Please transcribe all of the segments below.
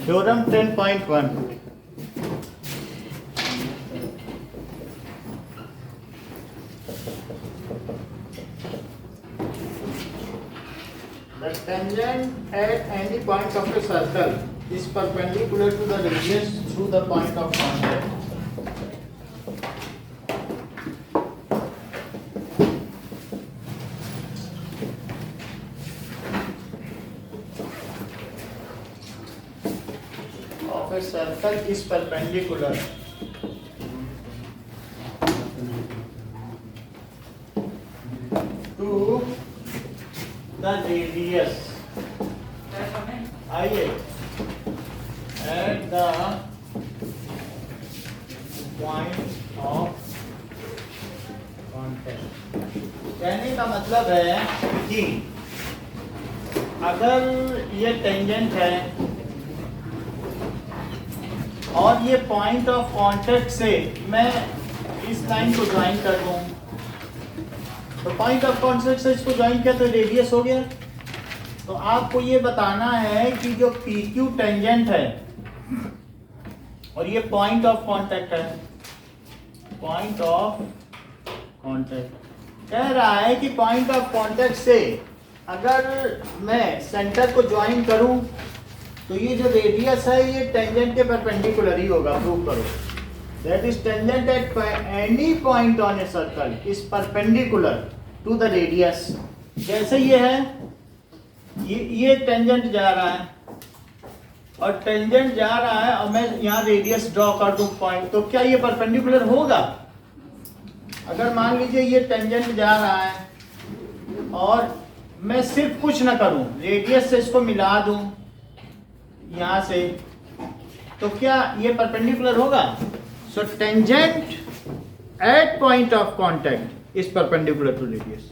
Theorem 10.1. The tangent at any point of a circle is perpendicular to the radius through the point of contact. Of a circle is perpendicular to the radius आइए at the point of contact। कहने का मतलब है कि अगर ये tangent है और ये पॉइंट ऑफ कांटेक्ट से मैं इस लाइन को ज्वाइन कर दूं, तो पॉइंट ऑफ कांटेक्ट से इसको ज्वाइन किया तो रेडियस हो गया। तो आपको ये बताना है कि जो PQ टेंजेंट है और ये पॉइंट ऑफ कांटेक्ट है, पॉइंट ऑफ कांटेक्ट कह रहा है कि पॉइंट ऑफ कांटेक्ट से अगर मैं सेंटर को ज्वाइन करूं तो ये जो रेडियस है ये टेंजेंट के परपेंडिकुलर ही होगा। प्रूव करो। That is tangent at any point on a circle is perpendicular to the radius. जैसे ये है, ये टेंजेंट जा रहा है और टेंजेंट जा रहा है और मैं यहाँ रेडियस ड्रॉ कर दूं पॉइंट, तो क्या ये परपेंडिकुलर होगा? अगर मान लीजिए ये टेंजेंट जा रहा है और मैं सिर्फ कुछ ना करूं, रेडियस से इसको मिला दूं यहाँ से, तो क्या ये परपेंडिकुलर होगा? So tangent at point of contact is perpendicular to radius.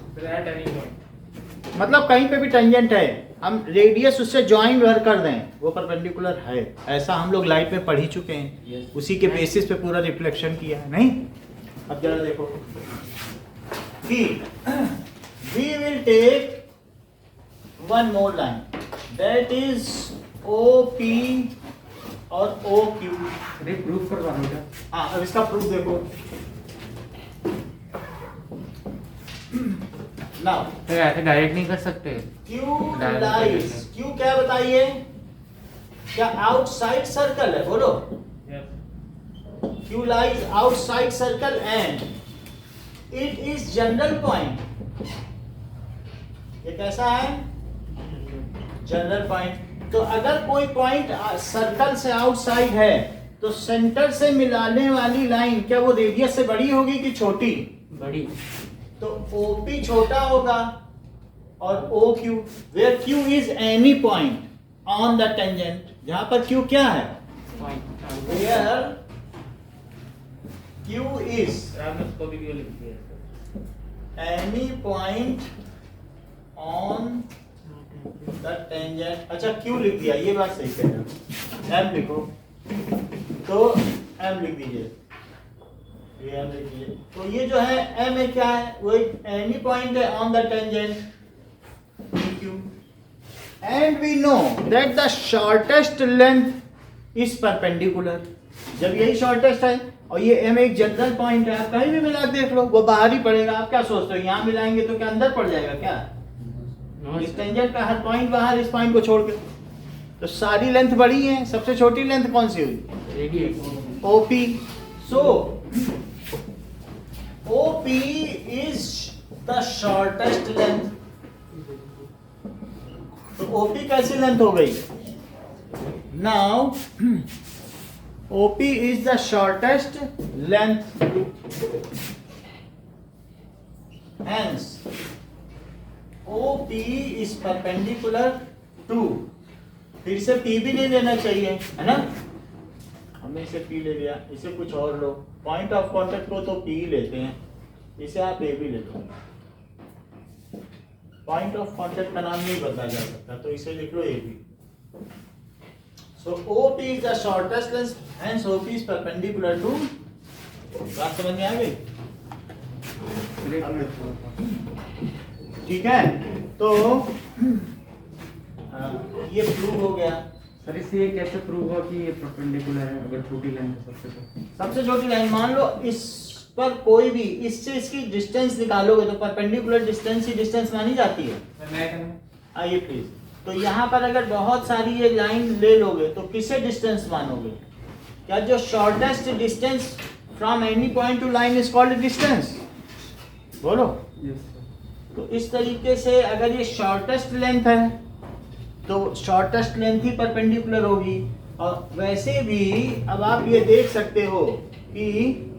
मतलब कहीं पे भी टेंजेंट है, हम रेडियस उससे ज्वाइन कर दें, वो परपेंडिकुलर है। ऐसा हम लोग लाइफ में पढ़ ही चुके हैं, उसी के बेसिस पे पूरा रिफ्लेक्शन किया है। नहीं, अब जरा देखो कि we will take one more line that is OP और OQ। प्रूफ करवाना क्या? हाँ, अब इसका प्रूफ देखो। नाउ तो ऐसे डायरेक्ट नहीं कर सकते। Q लाइज, Q क्या बताइए? क्या आउटसाइड सर्कल है? बोलो। Q lies outside circle and it is general point. ये कैसा है? General point. तो अगर कोई पॉइंट सर्कल से आउटसाइड है तो सेंटर से मिलाने वाली लाइन क्या वो रेडियस से बड़ी होगी कि छोटी? बड़ी। तो OP छोटा होगा और OQ, where Q is any point on the tangent, जहां पर Q क्या है? Where Q is any point on the tangent। अच्छा, Q लिख दिया, ये बात सही कह रहे हो। M लिखो, तो M लिख दीजिए, ये M लिख दीजिए। तो ये जो है M है क्या है? वो एनी पॉइंट है on the tangent PQ। And we know that the shortest length is perpendicular. जब यही शॉर्टेस्ट है और ये M एक जनरल पॉइंट है, आप कहीं भी मिला देख लो, वो बाहर ही पड़ेगा। आप क्या सोचते हो, यहाँ मिलाएंगे तो क्या अंदर पड़ जाएगा क्या? इस टेंजेंट का हर पॉइंट बाहर, इस पॉइंट को छोड़ के। तो सारी लेंथ बड़ी है, सबसे छोटी लेंथ कौन सी हुई? OP। So OP is the shortest length। तो OP कैसी लेंथ हो गई? Now OP is the shortest length, hence OP is perpendicular to, फिर से P भी नहीं लेना चाहिए, है ना? हमने इसे P ले लिया, इसे कुछ और लो। पॉइंट ऑफ कांटेक्ट को तो P लेते हैं, इसे आप A भी ले लो। पॉइंट ऑफ कांटेक्ट का नाम नहीं बदला जा सकता, तो इसे लिख लो A भी। सो OP is the shortest length, hence OP is perpendicular to। बात समझ में आ गई? ठीक है, तो ये प्रूव हो गया। सर इससे ये कैसे प्रूव हुआ कि ये परपेंडिकुलर है अगर छोटी लाइन है सबसे तो? सबसे छोटी लाइन मान लो इस पर कोई भी इससे इसकी डिस्टेंस निकालोगे तो परपेंडिकुलर डिस्टेंस ही डिस्टेंस मानी जाती है। आइए प्लीज, तो यहाँ पर अगर बहुत सारी ये लाइन ले लोगे तो किसे डिस्टेंस मानोगे? क्या जो shortest distance from any point to line is called distance? बोलो। Yes sir. तो इस तरीके से अगर ये शॉर्टेस्ट लेंथ है तो शॉर्टेस्ट लेंथ ही परपेंडिकुलर होगी। और वैसे भी अब आप ये देख सकते हो कि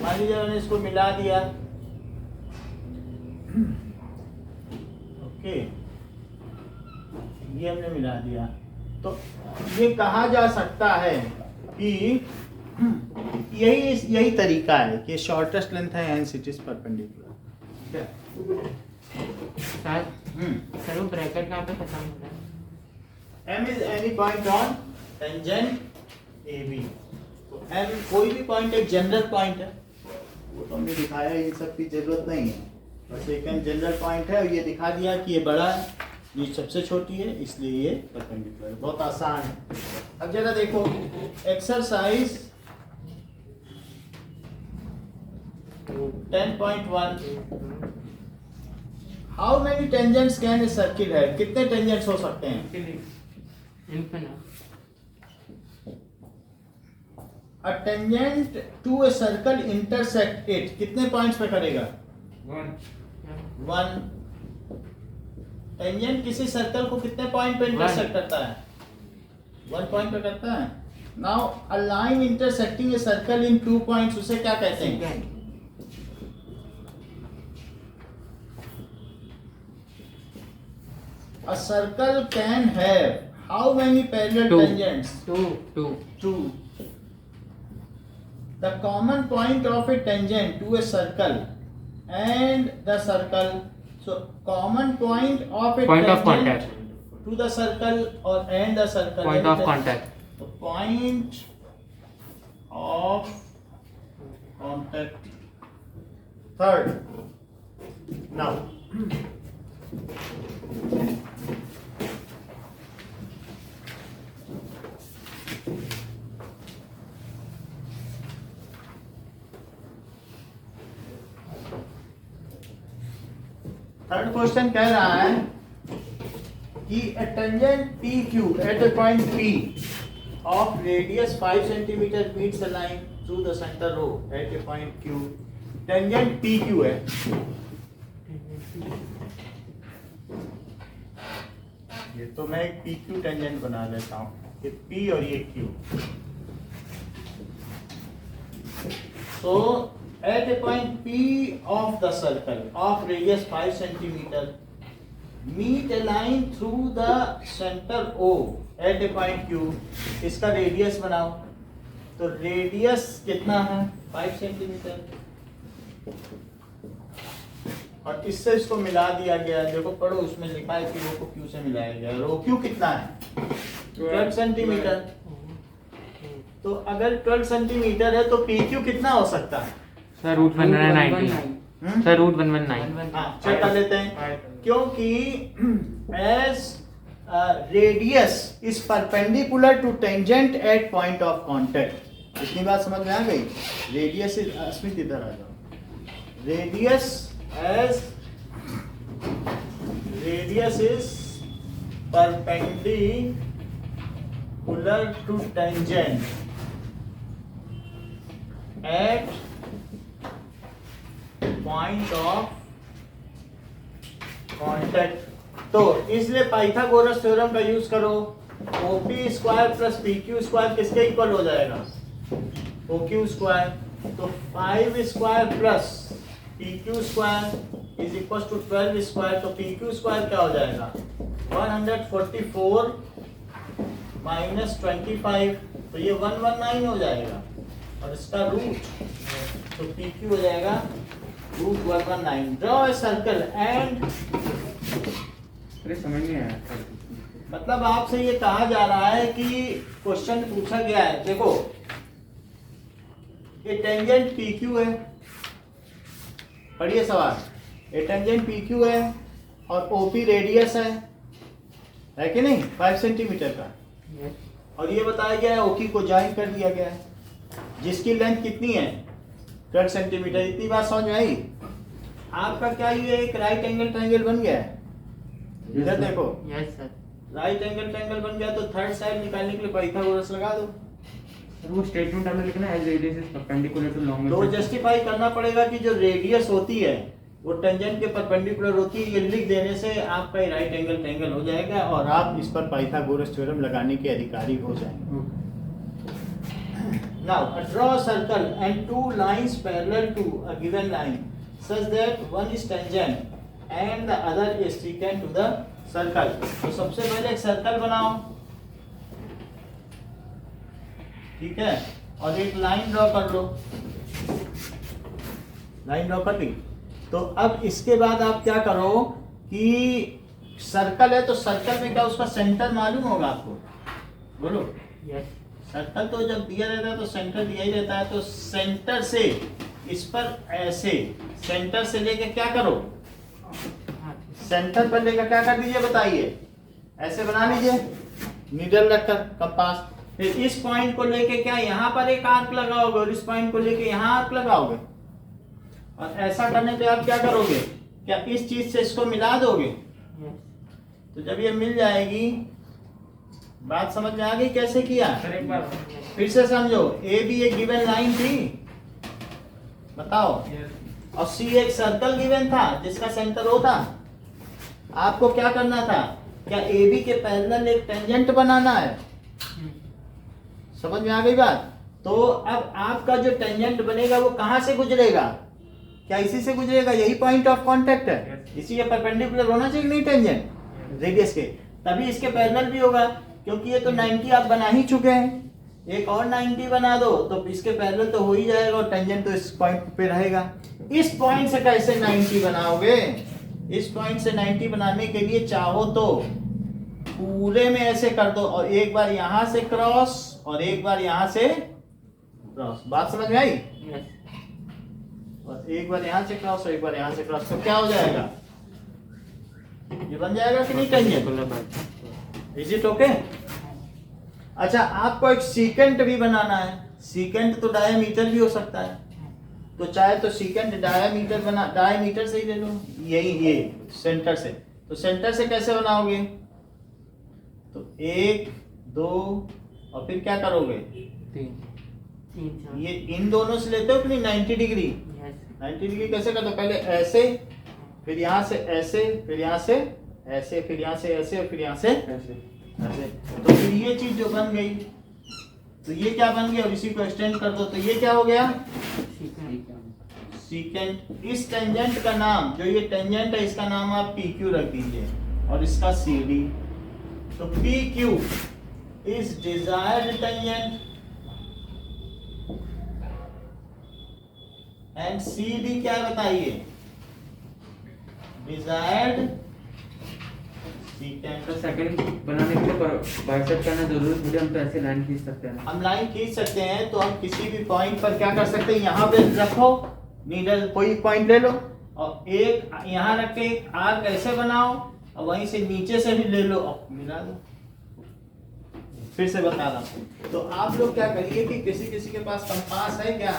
मान लीजिए मैंने इसको मिला दिया, ओके, ये हमने मिला दिया, तो ये कहा जा सकता है कि यही तरीका है कि शॉर्टेस्ट लेंथ है and it is perpendicular. Sir वो ब्रैकेट कहाँ पे खत्म हो रहा है? M is any point on tangent AB। तो M कोई भी पॉइंट एक जनरल पॉइंट है, वो तो हमने दिखाया, इन सब की जरूरत नहीं है, बस एक जनरल पॉइंट है और ये दिखा दिया कि ये बड़ा है, ये सबसे छोटी है, इसलिए ये परपेंडिकुलर है। बहुत आसान है। अब जरा देखो exercise 10.1। How many tangents can a circle है? कितने टेंजेंट्स हो सकते हैं? A tangent to a circle intersect it कितने पॉइंट्स पे करेगा? 1। टेंजेंट किसी सर्कल को कितने पॉइंट पे इंटरसेक्ट करता है? 1 पॉइंट पे करता है। Now a line intersecting a circle in 2 points, उसे क्या कहते हैं? A circle can have how many parallel tangents? Two. The common point of a tangent to a circle and the circle. So common point of a Point tangent of contact. to the circle or and the circle. Point of contact. The point of contact. Third. Now. Third question कह रहा है कि a tangent PQ at a point P of radius 5 centimeter meets a line through the center O at a point Q. Tangent PQ है। ये तो मैं एक PQ tangent बना लेता हूँ, ये P और ये Q। So at a point P of the circle of radius 5 centimeter meet a line through the center O at a point Q। इसका रेडियस बनाओ, तो रेडियस कितना है? 5 सेंटीमीटर, और इससे इसको मिला दिया गया। देखो पढ़ो, उसमें लिखा है कि रो को क्यू से मिलाया गया। रो क्यू कितना है? 12 सेंटीमीटर। तो अगर 12 सेंटीमीटर है तो पी क्यू कितना हो सकता है? Sir root 119। Sir root 119। हाँ, चेक कर लेते हैं। क्योंकि as radius is perpendicular to tangent at point of contact. इतनी बात समझ में आ गई? रेडियस इज, अस्मित इधर आ जाओ। Radius is perpendicular to tangent at point of contact. तो इसलिए पाइथागोरस थ्योरम का यूज करो। OP square plus PQ square किसके इक्वल हो जाएगा? OQ square. तो 5 square plus PQ square is equal to 12 square. तो PQ स्क्वायर क्या हो जाएगा? 144 माइनस 25, तो ये 119 हो जाएगा, और इसका रूट, तो PQ हो जाएगा root 119। Draw a circle and, समझ नहीं आया। मतलब आपसे ये कहा जा रहा है कि क्वेश्चन पूछा गया है, देखो ये टेंजेंट PQ है, पढ़िए सवाल। ये टेंजेंट PQ है और OP रेडियस है, है कि नहीं, 5 सेंटीमीटर का। Yes. और ये बताया गया है ओकी को ज्वाइन कर दिया गया है, जिसकी लेंथ कितनी है 12 सेंटीमीटर। इतनी बात समझ में आई। आपका क्या ये एक राइट एंगल ट्रायंगल बन गया है। इधर देखो, Yes sir. Right angle triangle बन गया, तो थर्ड साइड निकालने के लिए पाइथागोरस लगा दो। सर वो स्टेटमेंट हमें लिखना है, as radius is perpendicular to longer. तो जस्टिफाई करना पड़ेगा कि जो रेडियस होती है वो टेंजेंट के परपेंडिकुलर होती है। ये लिख देने से आपका राइट एंगल ट्रायंगल हो जाएगा और आप इस पर पाइथागोरस थ्योरम लगाने के अधिकारी हो जाएंगे। Now, draw a circle and 2 lines parallel to a given line such that one is tangent and the other is secant to the circle. तो सबसे पहले एक सर्कल बनाओ, ठीक है, और एक लाइन ड्रॉ कर लो। लाइन ड्रॉ कर ली, तो अब इसके बाद आप क्या करो कि सर्कल है तो सर्कल में क्या उसका सेंटर मालूम होगा आपको, बोलो। Yes. सर्कल तो जब दिया रहता है तो सेंटर दिया ही रहता है, तो सेंटर से इस पर ऐसे, सेंटर से लेके क्या करो, सेंटर पर लेकर क्या कर दीजिए बताइए, ऐसे बना लीजिए नीडल रखकर कंपास। फिर इस पॉइंट को लेके क्या यहाँ पर एक आर्क लगाओगे और इस पॉइंट को लेके यहाँ आर्क लगाओगे, और ऐसा करने पे आप क्या करोगे, क्या इस चीज से इसको मिला दोगे। Yes. तो जब ये मिल जाएगी, बात समझ में आ गई कैसे किया। सर एक बार फिर से समझो, ए बी एक गिवन लाइन थी, बताओ, और सी एक सर्कल गिवन था जिसका सेंटर ओ था। आपको क्या करना था, क्या ए बी के पैरेलल एक टेंजेंट बनाना है। समझ में आ गई बात। तो अब आपका जो टेंजेंट बनेगा वो कहां से गुजरेगा, क्या इसी से गुजरेगा, यही पॉइंट ऑफ कांटेक्ट है, इसी के परपेंडिकुलर होना चाहिए नहीं टेंजेंट रेडियस के, तभी इसके पैरेलल भी होगा। क्योंकि ये तो 90 आप बना ही चुके हैं, एक और 90 बना दो तो इसके पैरेलल तो हो ही जाएगा और टेंजेंट तो इस पॉइंट पे रहेगा। इस पॉइंट से कैसे 90 बनाओगे, इस पॉइंट से 90 बनाने के लिए चाहो तो पूरे में ऐसे कर दो, और एक बार यहां से क्रॉस और एक बार यहां से क्रॉस। बात समझ में आई। Yes. और एक बार यहां से क्रॉस और एक बार यहां से क्रॉस, तो क्या हो जाएगा, ये बन जाएगा कि नहीं टेंजेंट। Is it okay. अच्छा, आपको एक सीकेंट भी बनाना है। सीकेंट तो डायमीटर भी हो सकता है, तो चाहे तो सीकेंट डायमीटर बना, डायमीटर से ही ले लो, यही ये सेंटर से। तो सेंटर से कैसे बनाओगे, तो 1 2 और फिर क्या करोगे, 3 ये इन दोनों से लेते हो कि नहीं 90 डिग्री। Yes. 90 डिग्री कैसे करते हो, पहले ऐसे, फिर यहाँ से ऐसे, फिर यहाँ से ऐसे, फिर यहाँ से ऐसे और फिर यहाँ से ऐसे। ऐसे। तो फिर ये चीज जो बन गई, तो ये क्या बन गया, और इसी को एक्सटेंड कर दो तो ये क्या हो गया, सीकेंट। इस टेंजेंट का नाम, जो ये टेंजेंट है इसका नाम आप पी क्यू रख दीजिए और इसका सी डी। तो P Q is desired tangent and C D क्या है बताइए, डिजायर्ड सीकेंट। तो सेकंड बनाने के लिए बाइसेक्ट करना जरूरी थोड़ी, हम तो ऐसे लाइन खींच सकते हैं। हम लाइन खींच सकते हैं, तो हम किसी भी पॉइंट पर क्या कर सकते हैं, यहाँ पे रखो नीडल, कोई पॉइंट ले लो और एक यहाँ रख के एक आर्क ऐसे बनाओ और वहीं से नीचे से भी ले लो और मिला दो। फिर से बता रहा हूँ, तो आप लोग क्या करिए कि किसी किसी के पास कंपास है क्या,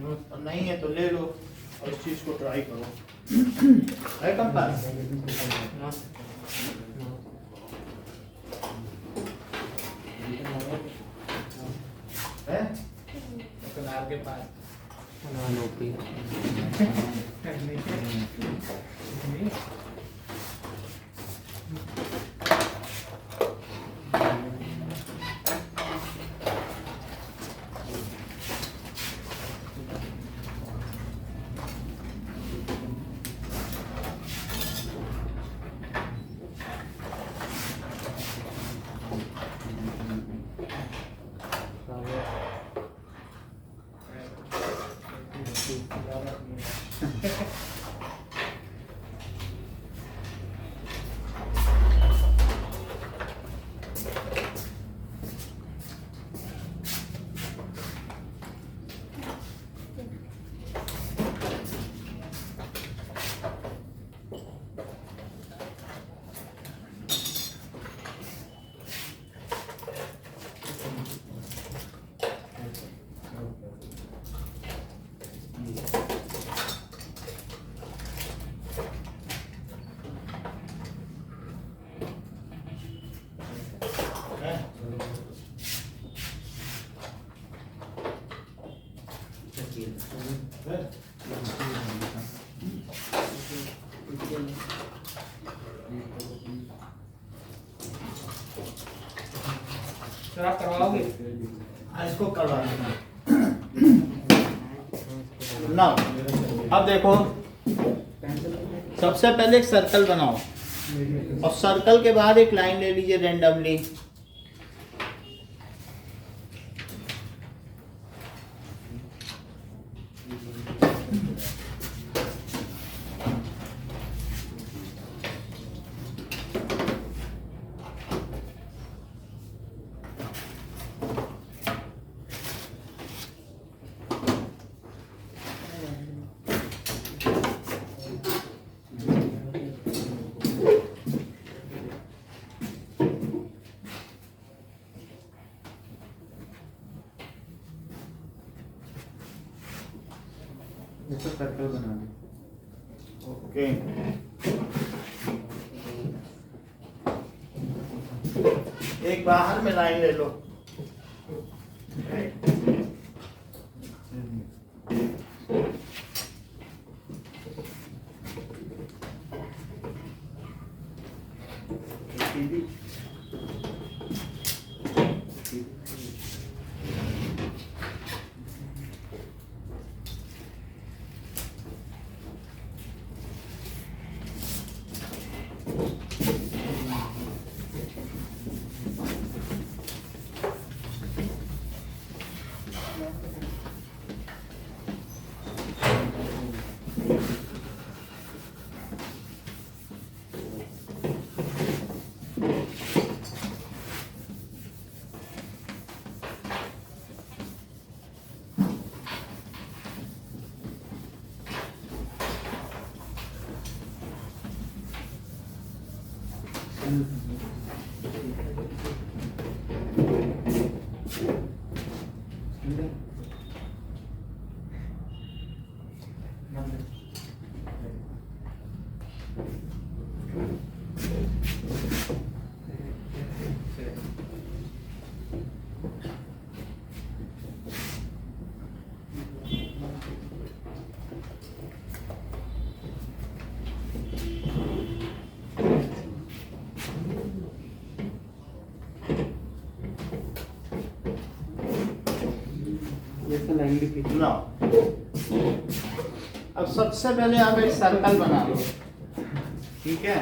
और नहीं है तो ले लो और इस चीज को ट्राई करो। है कंपास, है तो आपके पास तो आप करवाओगे? इसको करवा देना ना। अब देखो, सबसे पहले एक सर्कल बनाओ और सर्कल के बाद एक लाइन ले लीजिए रेंडमली। जैसे सर्कल बना दी। ओके, एक बाहर में लाइन ले लो। जैसे लाइन भी खींची। ना, अब सबसे पहले आप एक सर्कल बना लो, ठीक है?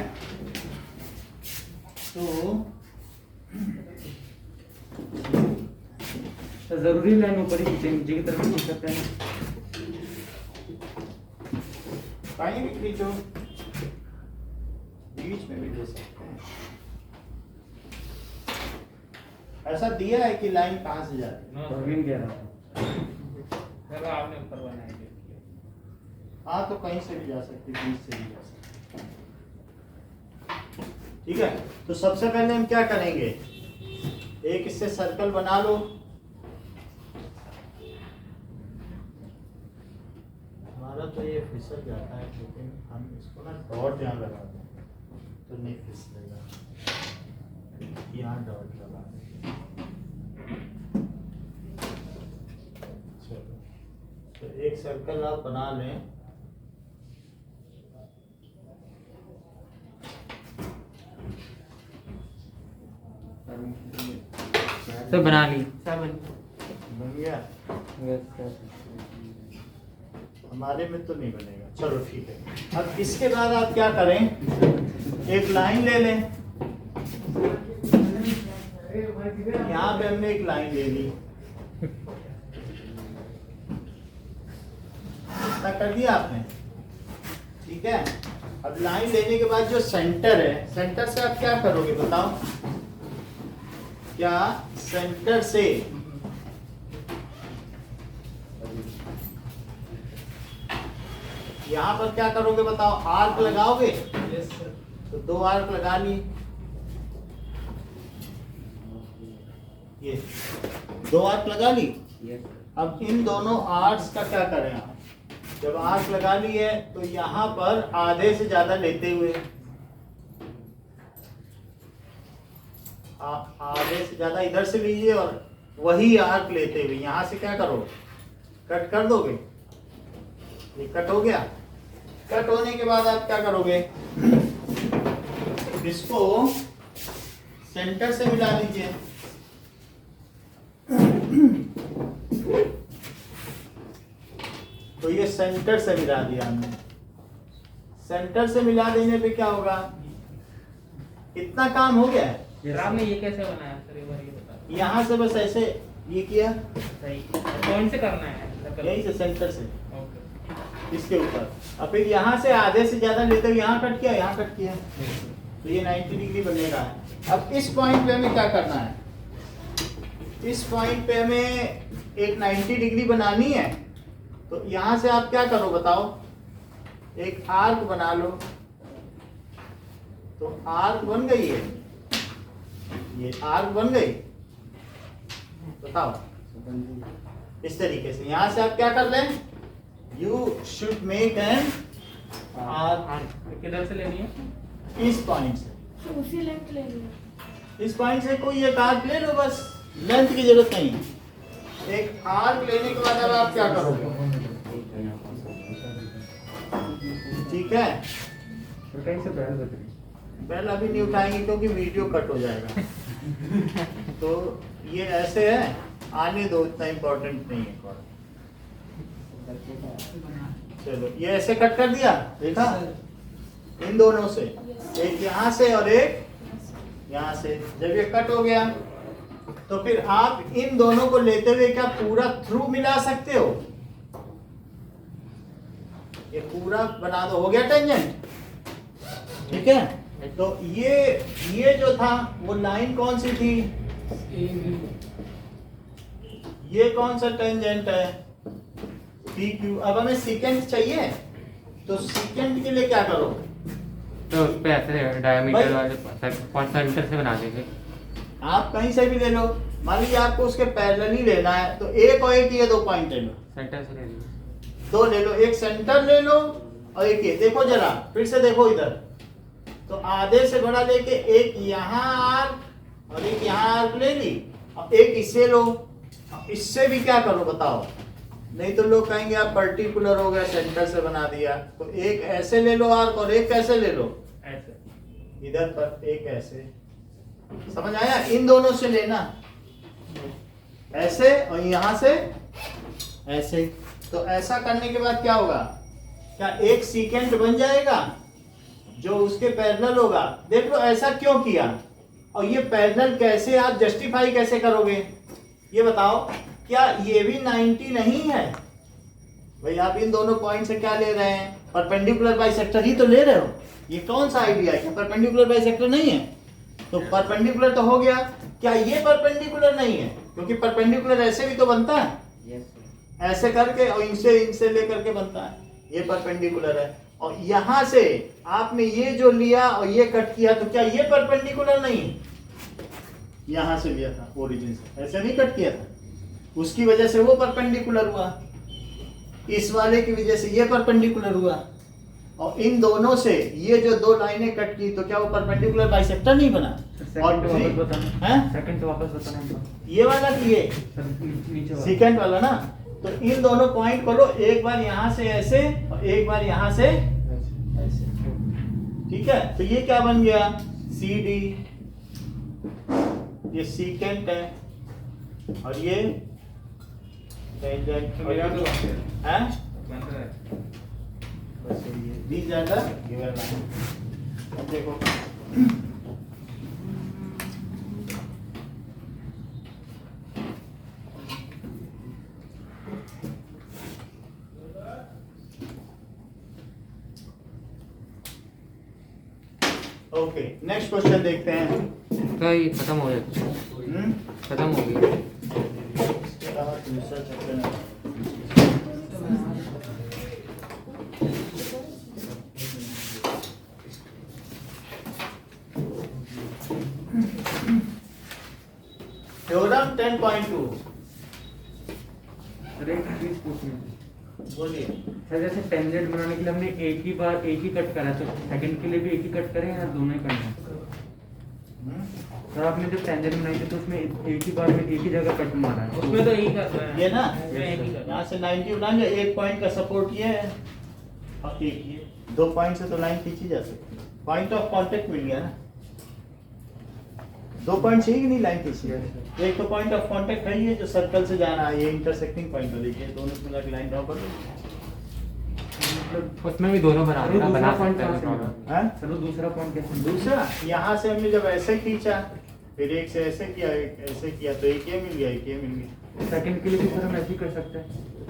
तो जरूरी लाइन ऊपर ही खींचे, नीचे की तरफ खींच सकते हैं। कहीं भी खींचो, बीच में भी दे सकते हैं। ऐसा दिया है कि लाइन कहाँ से जाती है? परवीन कह रहा था। चलो आपने ऊपर बनाया। हाँ, तो कहीं से भी जा सकती है, बीच से भी जा सकती है। ठीक है, तो सबसे पहले हम क्या करेंगे, एक इससे सर्कल बना लो। हमारा तो ये फिसल जाता है, लेकिन हम इसको ना डॉट यहाँ लगा दें तो नहीं फिसलेगा। यहाँ डॉट लगा देंगे। चलो, तो एक सर्कल आप बना लें। तो बना ली। बन गया? हमारे में तो नहीं बनेगा, चलो ठीक है। अब इसके बाद आप क्या करें, एक लाइन ले लें। यहाँ पे हमने एक लाइन ले ली, इतना कर दिया आपने, ठीक है? अब लाइन लेने के बाद जो सेंटर है, सेंटर से आप क्या करोगे बताओ? क्या सेंटर से यहाँ पर क्या करोगे बताओ? आर्क लगाओगे? Yes sir. तो 2 आर्क लगा लिए, ये 2 आर्क लगा ली। अब इन दोनों आर्क्स का क्या करें आप? जब आर्क लगा ली है तो यहाँ पर आधे से ज्यादा लेते हुए, आधे से ज्यादा इधर से लीजिए और वही आर्क लेते हुए यहाँ से क्या करो, कट कर दोगे। ये कट हो गया। कट होने के बाद आप क्या करोगे, इसको सेंटर से मिला लीजिए। तो ये सेंटर से मिला दिया हमने। सेंटर से मिला देने पे क्या होगा, इतना काम हो गया है। सर आपने ये कैसे बनाया सर, एक बार ये बता। यहाँ से बस ऐसे ये किया, सही कौन से करना है? यही से सेंटर से ओके। इसके ऊपर, और फिर यहाँ से आधे से ज्यादा लेते हुए यहाँ कट किया, यहाँ कट किया, तो ये 90 डिग्री बनेगा। अब इस पॉइंट पे हमें क्या करना है, इस पॉइंट पे हमें एक 90 डिग्री बनानी है। तो यहाँ से आप क्या करो बताओ, एक आर्क बना लो। तो आर्क बन गई है, ये आर्क बन गई, बताओ इस तरीके से। यहाँ से आप क्या कर लें, you should make an arc. किधर से लेनी है? इस पॉइंट से, तो उसी लेंथ लेनी है। इस पॉइंट से कोई एक आर्क ले लो, बस लेंथ की जरूरत नहीं है। एक आर्क लेने के बाद अब आप क्या करोगे, ठीक है। कहीं से बैल बज रही। बैल अभी नहीं उठाएंगे क्योंकि वीडियो कट हो जाएगा। तो ये ऐसे है, आने दो, इतना इम्पोर्टेंट नहीं है। चलो ये ऐसे कट कर दिया, देखा, इन दोनों से, एक यहाँ से और एक यहाँ से। जब ये कट हो गया तो फिर आप इन दोनों को लेते हुए क्या पूरा थ्रू मिला सकते हो, ये पूरा बना दो, हो गया टेंजेंट, ठीक है। तो ये जो था वो लाइन कौन सी थी, ये कौन सा टेंजेंट है, पी क्यू। अब हमें सीकेंट चाहिए, तो सीकेंट के लिए क्या करो, तो उस पे ऐसे डायमीटर वाले सेंटर से बना देंगे। आप कहीं से भी ले लो, मान लीजिए आपको उसके पैरेलल ही लेना है, तो एक और एक ये 2 पॉइंट ले लो, सेंटर से ले लीजिए, 2 ले लो, एक सेंटर ले लो और एक ये। देखो जरा फिर से देखो इधर, तो आधे से बड़ा लेके एक यहाँ आर्क और एक यहाँ आर्क ले ली, अब एक इसे लो, इससे भी क्या करो बताओ, नहीं तो लोग कहेंगे आप पर्टिकुलर हो गया, सेंटर से बना दिया। तो एक ऐसे ले लो आर्क और एक कैसे ले लो, ऐसे इधर पर एक ऐसे, समझ आया, इन दोनों से लेना, ऐसे और यहाँ से ऐसे। तो ऐसा करने के बाद क्या होगा, क्या एक सीकेंट बन जाएगा जो उसके पैरेलल होगा। देख लो ऐसा क्यों किया, और ये पैरेलल कैसे आप जस्टिफाई कैसे करोगे, ये बताओ। क्या ये भी 90 नहीं है भाई, आप इन दोनों पॉइंट से क्या ले रहे हैं, परपेंडिकुलर बाइसेक्टर ही तो ले रहे हो। ये कौन सा आइडिया है, परपेंडिकुलर बाइसेक्टर नहीं है, तो परपेंडिकुलर तो हो गया। क्या ये परपेंडिकुलर नहीं है, क्योंकि परपेंडिकुलर ऐसे भी तो बनता है, ऐसे करके और इनसे लेकर के बनता है, ये परपेंडिकुलर है। और यहाँ से आपने ये जो लिया और ये कट किया, तो क्या ये परपेंडिकुलर नहीं है, यहाँ से लिया था ओरिजिन से, ऐसे नहीं कट किया था, उसकी वजह से वो परपेंडिकुलर हुआ, इस वाले की वजह से ये परपेंडिकुलर हुआ। और इन दोनों से ये जो 2 लाइनें कट की, तो क्या वो परपेंडिकुलर बाइसेक्टर नहीं बना। और सेकंड तो वापस बताना, ये वाला कि ये नीचे वाला। सेकंड वाला ना, तो इन दोनों पॉइंट को लो, एक बार यहाँ से ऐसे और एक बार यहाँ से ऐसे, ठीक है। तो ये क्या बन गया, सी डी, ये सीकेंट है और ये टेंजेंट, तो मेरा तो हैं, बन रहा है। बस ये these are the given line। अब देखो ओके, नेक्स्ट क्वेश्चन देखते हैं। तो ये खत्म हो गया, खत्म हो गया। इसके अलावा दूसरा चैप्टर है। थ्योरम 10.2 सर एक चीज पूछनी थी। बोलिए। सर जैसे टेंजेंट बनाने के लिए हमने एक ही बार एक ही कट करा, तो सेकंड के लिए भी एक ही कट करें या दोनों ही करना है? सर आपने जब टेंजेंट बनाई थी तो उसमें एक ही बार में एक ही जगह कट मारा है, उसमें तो यही करना है, ये ना, उसमें एक ही करना यहाँ से 90 बनाएंगे, एक पॉइंट का सपोर्ट ये है और एक ये, 2 पॉइंट से तो लाइन खींची जा सकती है। पॉइंट ऑफ कांटेक्ट मिल गया ना। 2 पॉइंट चाहिए कि नहीं लाइन खींचिए। एक तो पॉइंट ऑफ कांटेक्ट है ये जो सर्कल से जाना है, ये इंटरसेक्टिंग पॉइंट हो, देखिए दोनों को मिला के लाइन ड्रॉ कर दो। उसमें भी दोनों बना सर, देना, वो बना दूसरा point सकते हैं कहाँ से प्रॉब्लम। हैं? सर वो दूसरा पॉइंट कैसे? दूसरा यहाँ से हमने जब ऐसे खींचा, फिर एक से ऐसे किया, एक ऐसे किया, तो एक ये मिल गया, एक ये मिल गया। सेकंड के लिए भी सर हम ऐसे ही कर सकते हैं।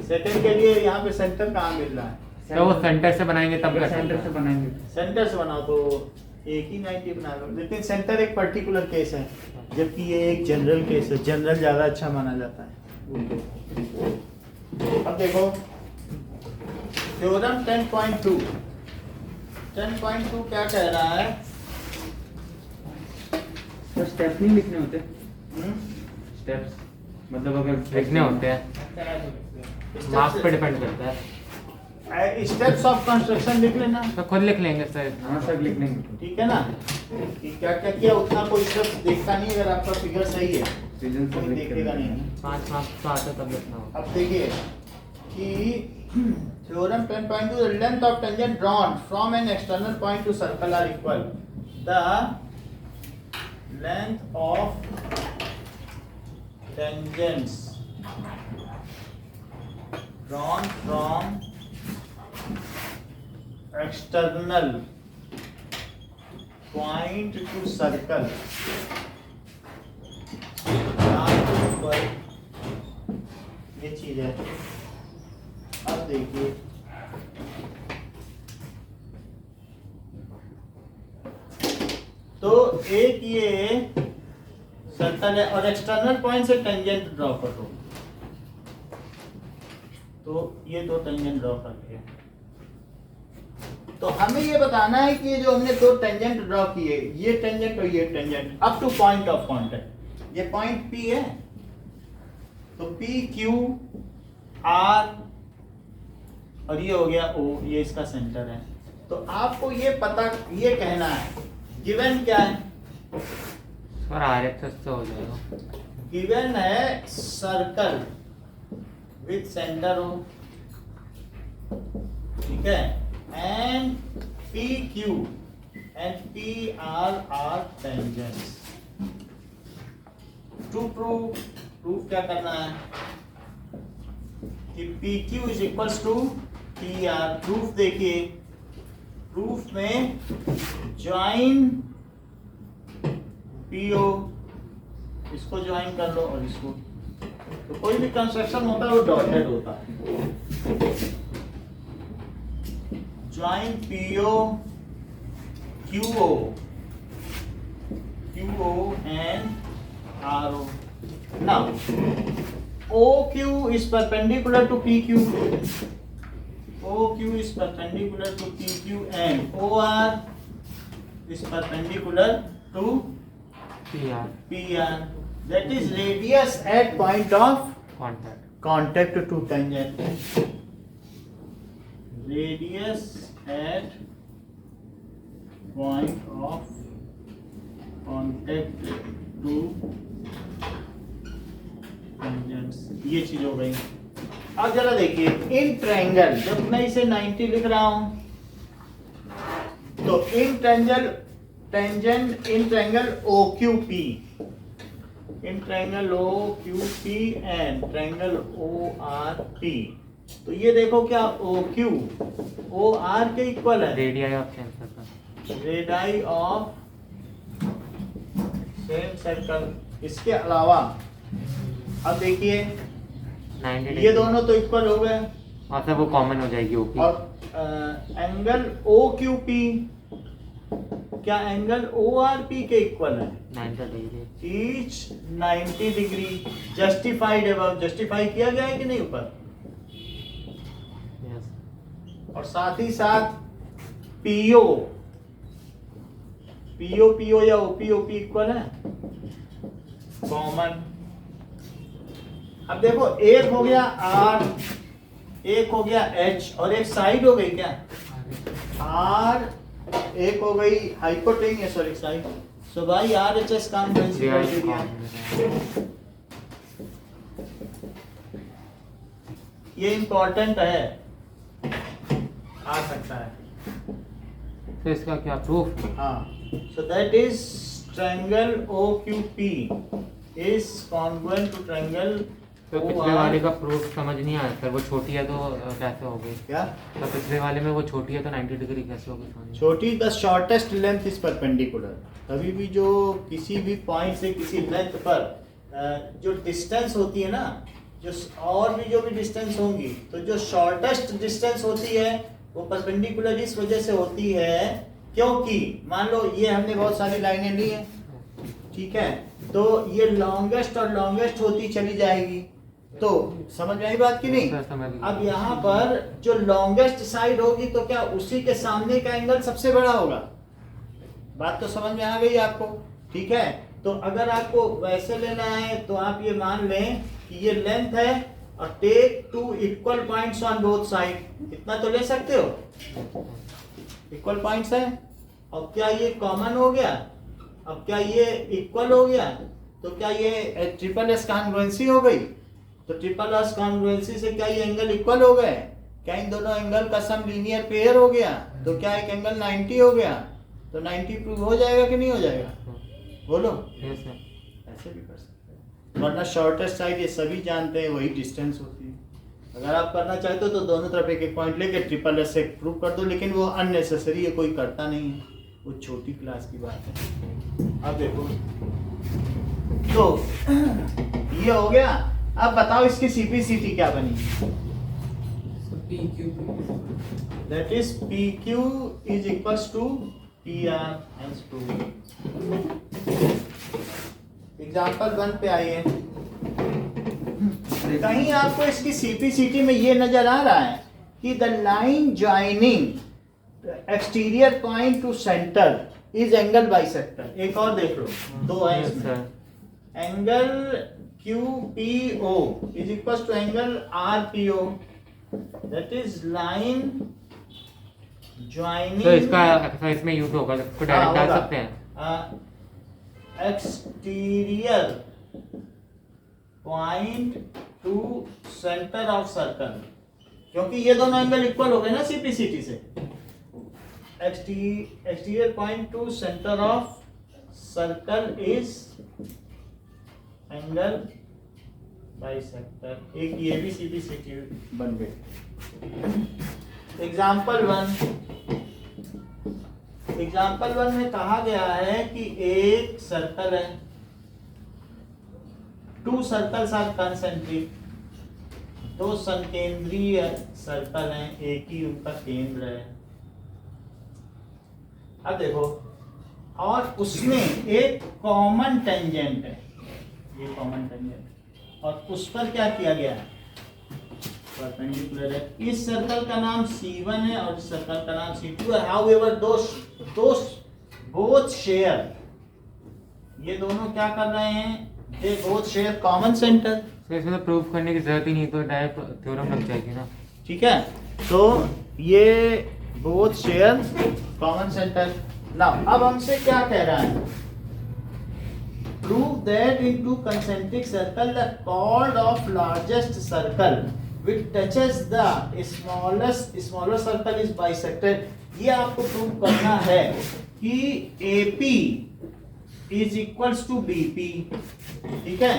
सेकंड के लिए यहाँ पे सेंटर कहाँ मिल रहा है? तो वो सेंटर से बनाएंगे तब अगर कर सेंटर सकते से हैं। बनाएंगे सेंटर से बनाओ तो एक ही 90 बना लो, लेकिन सेंटर एक पर्टिकुलर केस है, जबकि ये एक जनरल केस है। जनरल ज़्यादा अच्छा माना जाता है। अब देखो थ्योरम 10.2 क्या कह रहा है? सर स्टेप्स नहीं लिखने होते, हम्म? स्टेप्स मतलब अगर लिखने होते हैं, मार्क्स पे डिपेंड करता है। स्टेप्स ऑफ कंस्ट्रक्शन लिख लेना, तो खुद लिख लेंगे सर। हाँ सर लिख लेंगे। ठीक है ना? कि क्या क्या किया उतना कोई स्टेप्स देखता नहीं, अगर आपका फिगर सही है रीजन सब कोई लिख देखेगा कर नहीं। 5 मार्क्स का आता है तब लिखना होगा। अब देखिए कि theorem 10.2 the length of tangent drawn from an external point to circle are equal. The length of tangents drawn from external point to circle are equal. ये चीज है। अब देखिए तो एक ये सर्कल है और एक्सटर्नल पॉइंट से टेंजेंट ड्रॉ कर दो, तो ये दो टेंजेंट ड्रॉ कर दिए। तो हमें ये बताना है कि ये जो हमने दो टेंजेंट ड्रॉ किए, ये टेंजेंट और ये tangent up two point of contact, ये पॉइंट P है, तो P Q R और ये हो गया O, ये इसका सेंटर है। तो आपको ये कहना है गिवन क्या है? सर RHS से हो जाएगा। गिवन है सर्कल विथ सेंटर O, ठीक है, and PQ and PR are tangents. To proof क्या करना है कि PQ is equals to PR। Proof देखिए, प्रूफ में ज्वाइन PO, इसको ज्वाइन कर लो और इसको, तो कोई भी कंस्ट्रक्शन होता है वो डॉटेड होता है। Join PO QO and RO. Now OQ is perpendicular to PQ. OQ is perpendicular to PQ and OR is perpendicular to PR. That is radius at point of contact to tangent. Radius at point of contact to tangents. ये चीज हो गई। अब जरा देखिए in triangle, जब मैं इसे 90 लिख रहा हूं तो in triangle OQP, in triangle OQP and triangle ORP, तो ये देखो क्या OQ OR के इक्वल है, रेडियस ऑफ सेंटर का। Radius of same circle. इसके अलावा अब देखिए 90 ये दोनों तो इक्वल हो गए और सर वो कॉमन हो जाएगी ओपी। और एंगल OQP क्या एंगल ORP के इक्वल है? 90 डिग्री। ईच 90 डिग्री जस्टिफाइड है, जस्टिफाई किया गया है कि नहीं ऊपर? यस। और साथ ही साथ PO या OP इक्वल है, कॉमन। अब देखो एक हो गया R, एक हो गया H और एक साइड हो गई क्या R, एक हो गई हाइपोटेन्यूस और एक साइड। सो भाई RHS का प्रिंसिपल दे दिया। ये इंपॉर्टेंट है, आ सकता है। तो इसका क्या प्रूफ? हाँ, so that is triangle OQP is congruent to triangle तो पिछले वाले का प्रूफ समझ नहीं आया सर, वो छोटी है तो कैसे हो गई? क्या तो पिछले वाले में वो छोटी है तो 90 डिग्री कैसे होगी? समझ नहीं। छोटी the shortest length is perpendicular. कभी भी जो किसी भी पॉइंट से किसी लेंथ पर जो डिस्टेंस होती है ना, जो और भी जो भी डिस्टेंस होंगी, तो जो शॉर्टेस्ट डिस्टेंस होती है वो परपेंडिकुलर इस वजह से होती है क्योंकि मान लो ये हमने बहुत सारी लाइनें ली हैं, ठीक है, तो ये लॉन्गेस्ट और लॉन्गेस्ट होती चली जाएगी। तो समझ में आई बात की नहीं? सर, समझ गया। अब यहाँ पर जो लॉन्गेस्ट साइड होगी तो क्या उसी के सामने का एंगल सबसे बड़ा होगा? बात तो समझ में आ गई आपको, ठीक है। तो अगर आपको वैसे लेना है तो आप ये मान लें कि ये लेंथ है और take two equal points on both side, इतना तो ले सकते हो, इक्वल पॉइंट्स है। और क्या ये कॉमन हो गया? अब क्या ये इक्वल हो गया? तो क्या ये ट्रिपल एस कॉन्ग्रुएंसी हो गई? तो ट्रिपल एस कॉन्ग्रुएंसी से क्या ये एंगल इक्वल हो गए? क्या इन दोनों एंगल का सम लीनियर पेयर हो गया? तो क्या एक एंगल 90 हो गया? तो 90 प्रूव हो जाएगा कि नहीं हो जाएगा? बोलो। Yes sir. ऐसे भी कर सकते हैं, वरना शॉर्टेस्ट साइड ये सभी जानते हैं वही डिस्टेंस होती है। अगर आप करना चाहते हो तो दोनों तरफ एक एक पॉइंट लेके ट्रिपल एस से प्रूव कर दो, लेकिन वो अननेसेसरी है, कोई करता नहीं है, वो छोटी क्लास की बात है। अब देखो तो ये हो गया। अब बताओ इसकी सीपीसीटी क्या बनी? That is P Q is equals to P R and to. Example 1 पे आइए। कहीं आपको इसकी सीपीसीटी में ये नजर आ रहा है कि the line joining exterior point two centre is angle bisector. एक और देख लो, दो है यस इसमें। Sir. Angle QPO is equals to angle RPO, that is line joining। तो इसका एक्सरसाइज में यूज होगा, इसको डायरेक्ट डाल सकते हैं। Exterior point two centre of circle, क्योंकि ये दोनों एंगल इक्वल हो गए ना सीपीसीटी से। Exterior point two centre of circle is angle bisector. एक ये भी सीपीसीटी बन गए। एग्जाम्पल 1 में कहा गया है कि एक सर्कल है, 2 सर्कल्स आर कंसेंट्रिक, 2 संकेंद्रीय सर्कल हैं, एक ही उनका केंद्र है। अब देखो, और उसमें एक कॉमन टेंजेंट है, ये कॉमन टेंजेंट, और उस पर क्या किया गया है? परपेंडिकुलर है। इस सर्कल का नाम C1 है और इस सर्कल का नाम C2 है। हाउएवर दोस बोथ शेयर, ये दोनों क्या कर रहे हैं? They both share common centre. तो इसमें तो प्रूफ करने की जरूरत ही नहीं, तो डायरेक्ट थ्योरम लग जाएगी ना। ठीक है, तो ये both share common centre. Now अब हमसे क्या कह रहा है? Prove that in two concentric circle the chord of largest circle which touches the smaller circle is bisected। ये आपको प्रूव करना है कि AP is equals to BP। ठीक है,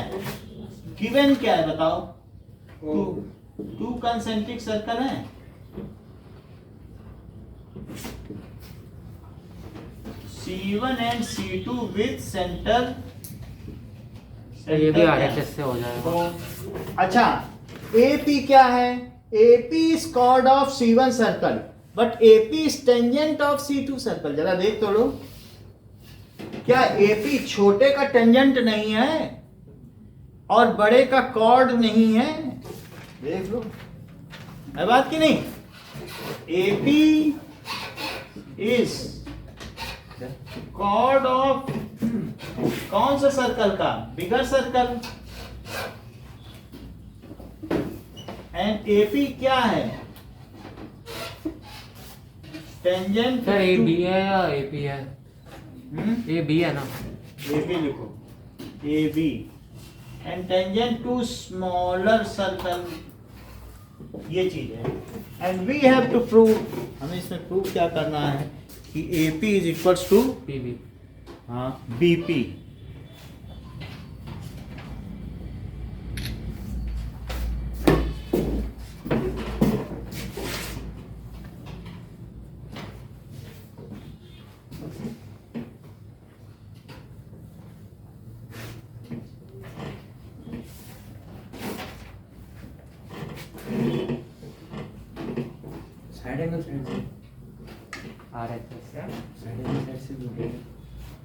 गिवन क्या है बताओ? टू कंसेंट्रिक सर्कल है, C1 and C2 with centre. ये भी RHS से हो जाएगा। अच्छा, AP क्या है? AP is chord of C1 circle, but AP is tangent of C2 circle। जरा देख तो लो, क्या AP छोटे का टेंजेंट नहीं है और बड़े का कॉर्ड नहीं है? देख लो, है बात की नहीं? AP is कॉर्ड ऑफ कौन सा सर्कल का? बिगर सर्कल। एंड AP क्या है? टेंजेंट। सर AB है या AP है? AB है ना? AB लिखो, AB and tangent to smaller circle, ये चीज है। And we have to prove, हमें इसमें प्रूव क्या करना है कि AP is equals to PB। हाँ बीपी, साइड एंगल साइड से RHS साइड एंगल साइड से बोल रहे हैं।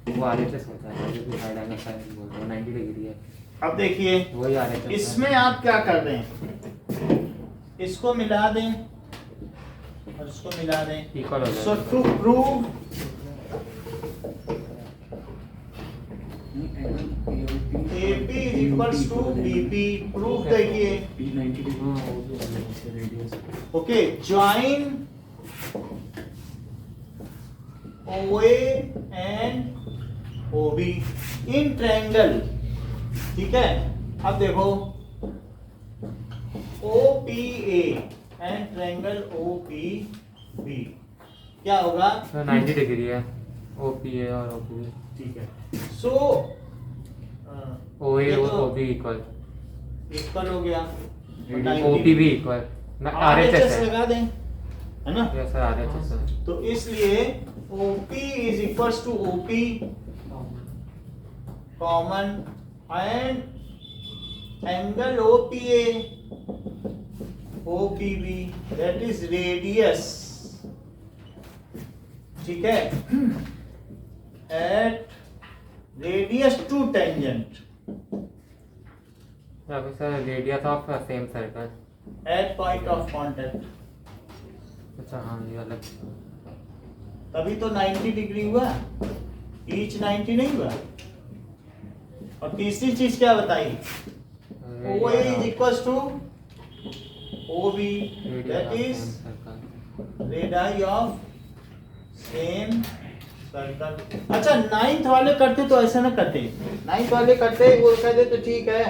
वो RHS होता है जो कि साइड एंगल साइड बोल रहा हूँ 90 डिग्री है अब देखिए वही RHS है। इसमें आप क्या कर दें, इसको मिला दें और इसको मिला दें, इक्वल हो सो जाएगा। To prove AP is equals to BP, proof देखिए, P 90 degree radius okay join OA and OB in triangle, ठीक है। अब देखो OPA एंड ट्रायंगल OPB क्या होगा, तो 90 डिग्री है OPA और OB, ठीक है। सो OA और OB इक्वल, इक्वल हो गया, OP भी इक्वल, RHS RHS है। लगा दें, है ना। यस सर RHS है। तो इसलिए OP is equals to OP common and angle OPA OPB that is radius, ठीक है, at radius to tangent अब sir radius of same circle, at point of contact, अच्छा हाँ ये अलग, तभी तो 90 डिग्री हुआ, ईच 90 नहीं हुआ। और तीसरी चीज क्या बताई, OA is equals to OB that is radii of same circle. अच्छा नाइन्थ वाले करते तो ऐसा ना करते, नाइन्थ वाले करते वो कहते तो ठीक है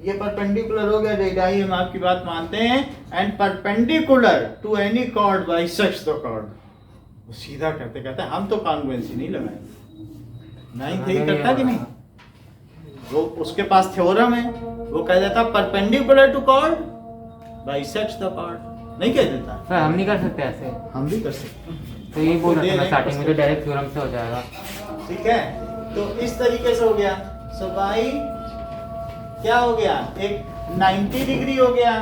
ये परपेंडिकुलर हो गया रेडियाई, हम आपकी बात मानते हैं, and perpendicular to any chord bisects the chord, सीधा करते कहते हैं हम तो कॉन्ग्रुएंसी नहीं लगाएंगे। नाइन्थ यही करता कि नहीं, वो उसके पास थ्योरम है, वो कह देता perpendicular to chord bisects the chord, नहीं कह देता। सर हम नहीं कर सकते ऐसे, हम भी कर सकते हैं, तो ये बोल रहा था मैं दे स्टार्टिंग में तो डायरेक्ट थ्योरम से हो जाएगा। ठीक है। तो इस तरीके से हो गया, सो बाई क्या हो गया, एक 90 डिग्री हो गया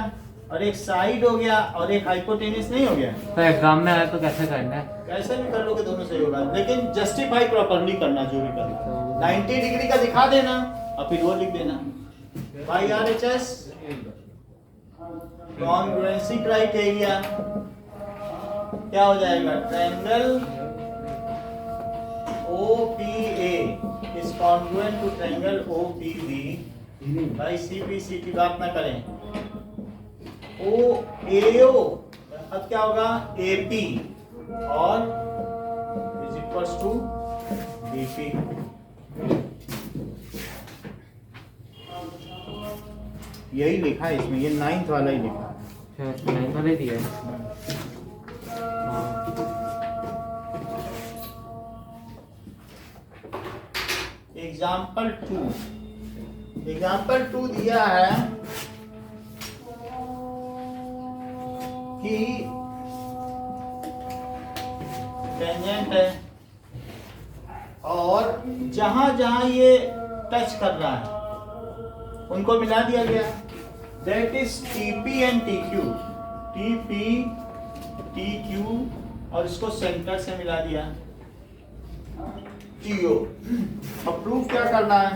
और एक साइड हो गया और एक हाइपोटेनस नहीं हो गया। तो एग्जाम में आया तो कैसे करना है? कैसे भी कर लोगे दोनों सही होगा, लेकिन जस्टिफाई प्रॉपर्ली करना, जो भी करना 90 डिग्री का दिखा देना और फिर वो लिख देना बाई RHS कॉन्ग्रुएंसी क्राइटेरिया क्या हो जाएगा, triangle OPA is congruent to triangle OPB। भाई CPC की बात ना करें, OAO अब क्या होगा AP और इज इक्वल्स टू BP। यही लिखा है इसमें, ये 9th वाला ही लिखा है। अच्छा नहीं तो ले दिया है। एग्जाम्पल 2 दिया है कि टेंजेंट है और जहां जहां ये टच कर रहा है उनको मिला दिया गया, that is TP and TQ, TP TQ और इसको सेंटर से मिला दिया TO। अब प्रूफ क्या करना है,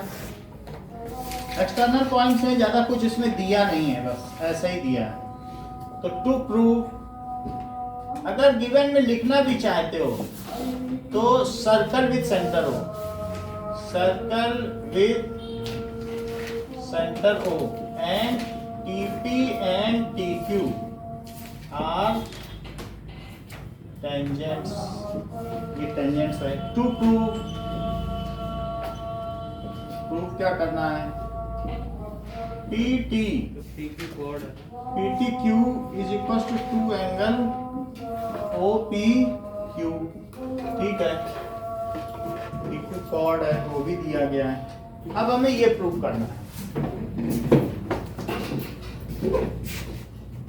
एक्सटर्नल पॉइंट्स में ज्यादा कुछ इसमें दिया नहीं है, बस ऐसे ही दिया है। तो टू प्रूफ अगर गिवन में लिखना भी चाहते हो तो सर्कल विद सेंटर हो, सर्कल विद सेंटर हो and TP and TQ are tangents, ये टेंजेंट्स है। टू प्रूफ क्या करना है, PT PTQ is equals to 2 angle OPQ, ठीक है। इक्वल कॉर्ड है वो भी दिया गया है। अब हमें ये प्रूव करना है,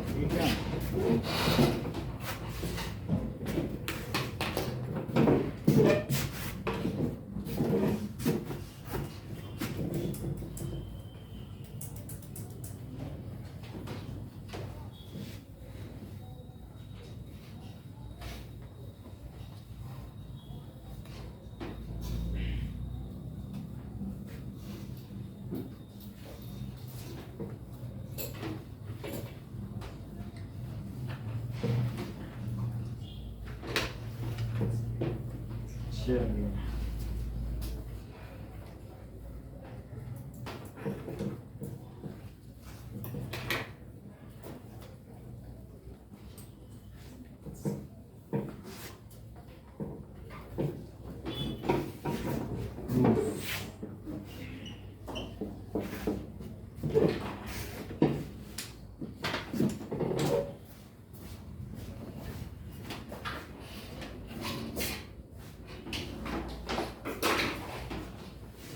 ठीक है। चलिए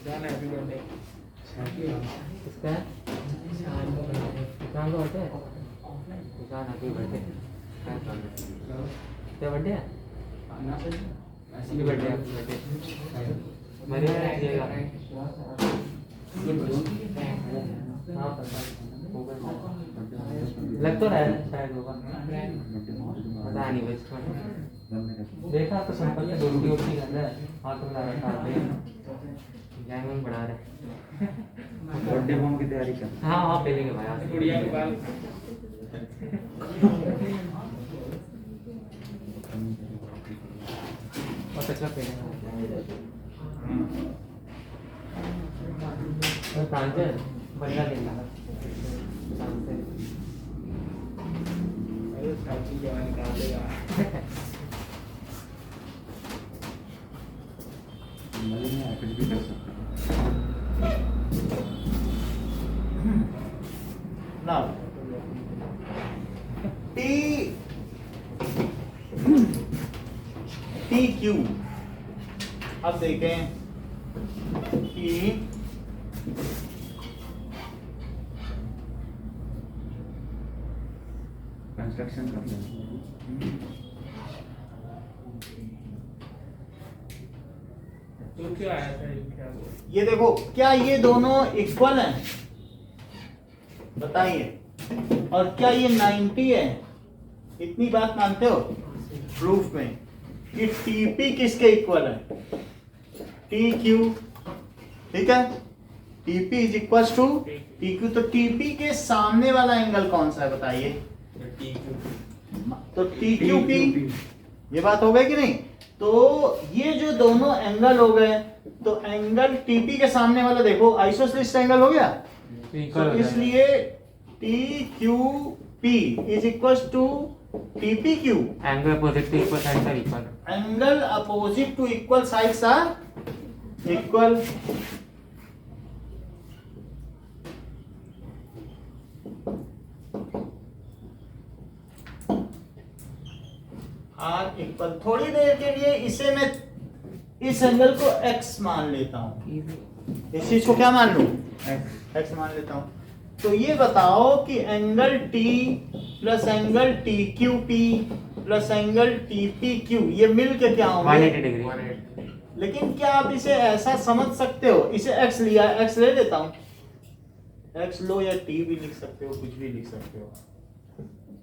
जाना हैप्पी बर्थडे किसका है? किसान का बर्थडे है? किसान हैप्पी बर्थडे। क्या बर्थडे है? Happy birthday, happy birthday. मेरे यहाँ आइएगा। हाँ, होगा। लग तो रहा है शायद होगा, पता नहीं बस। देखा तो संपर्क में दोस्ती वोस्ती कर रहा है, हाथ मिला रखा है, गैंग बढ़ा रहे। बर्थडे बम की तैयारी कर। हाँ हाँ पहले के भाई गुड़िया के बाल बहुत अच्छा पहले फ्रांसर बढ़िया लेना फ्रांसर। अरे साथी जवान निकाल देगा कुछ भी कर सकता। नाउ टी क्यू, अब देखें कि कंस्ट्रक्शन कर लें। तो क्या आया था क्या वो? ये देखो, क्या ये दोनों इक्वल हैं? बताइए। और क्या ये 90 है? इतनी बात मानते हो प्रूफ में कि टीपी किसके इक्वल है? टी क्यू, ठीक है। TP is equal to T Q. तो टीपी के सामने वाला एंगल कौन सा है बताइए? तो टी क्यू पी, ये बात हो गई कि नहीं? तो ये जो दोनों एंगल हो गए, तो एंगल टीपी के सामने वाला देखो आइसोसेलेस एंगल हो गया। तो इसलिए T Q P is equal to TP Q. Angle opposite to equal sides are equal. Angle opposite to equal sides are equal. Are equal. थोड़ी देर के लिए इसे मैं इस एंगल को x मान लेता हूं। इस चीज को क्या मान लूं? x मान लेता हूं। तो ये बताओ कि angle T plus angle TQP plus angle TPQ ये मिल के क्या होंगे? 180 डिग्री। लेकिन क्या आप इसे ऐसा समझ सकते हो? इसे x लिया, x ले लेता हूं, x लो या t भी लिख सकते हो, कुछ भी लिख सकते हो,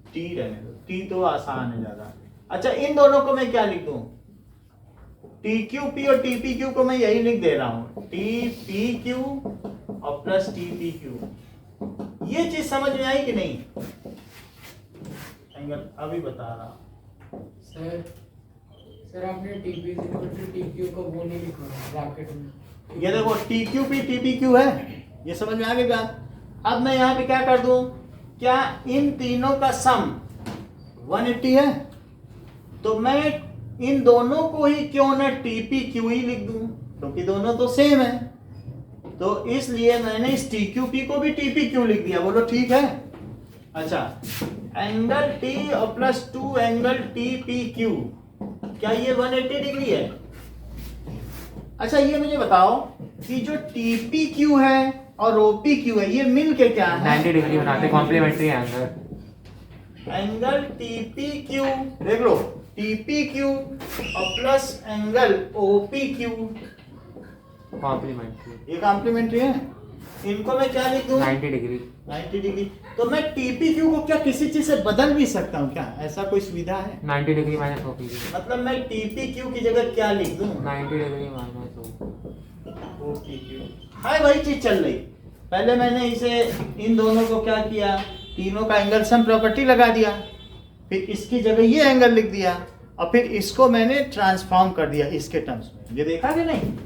t रहने दो, t तो आसान है ज्यादा। अच्छा, इन दोनों को मैं क्या लिख दूं? TQP और TPQ को मैं यही लिख दे रहा हूं, TPQ और प्लस TPQ। ये चीज समझ में आई कि नहीं? एंगल अभी बता रहा हूं। सर आपने टीपी टीक्यू को वो नहीं लिखा ब्रैकेट में। ये देखो TQP TPQ है, ये समझ में आ गई बात। अब मैं यहाँ पे क्या कर दूं? क्या इन तीनों का सम 180 है? तो मैं इन दोनों को ही क्यों ना TPQ ही लिख दूं, क्योंकि दोनों तो सेम है। तो इसलिए मैंने इस TQP को भी TPQ लिख दिया। बोलो ठीक है? अच्छा, एंगल T और प्लस 2 एंगल TPQ, क्या ये 180 डिग्री है? अच्छा ये मुझे बताओ कि जो TPQ है और OPQ है ये मिल के क्या है? 90 डिग्री बनाते कॉम्प्लीमेंट्री एंगल। एंगल TPQ देख लो, TPQ और प्लस एंगल OPQ कॉम्प्लीमेंट्री ये कॉम्प्लीमेंट्री है। इनको मैं क्या लिख दूं? 90 डिग्री। 90 डिग्री। तो मैं TPQ को क्या किसी चीज से बदल भी सकता हूँ क्या? ऐसा कोई सुविधा है? 90 डिग्री माइनस OPQ। मतलब मैं TPQ की जगह क्या लिख दूं? 90 डिग्री माइनस OPQ। हाँ वही चीज चल रही। पहले मैंने इसे इन दोनों को क्या किया, तीनों का एंगल सम प्रॉपर्टी लगा दिया, फिर इसकी जगह ये एंगल लिख दिया और फिर इसको मैंने ट्रांसफॉर्म कर दिया इसके टर्म्स में। ये देखा कि नहीं?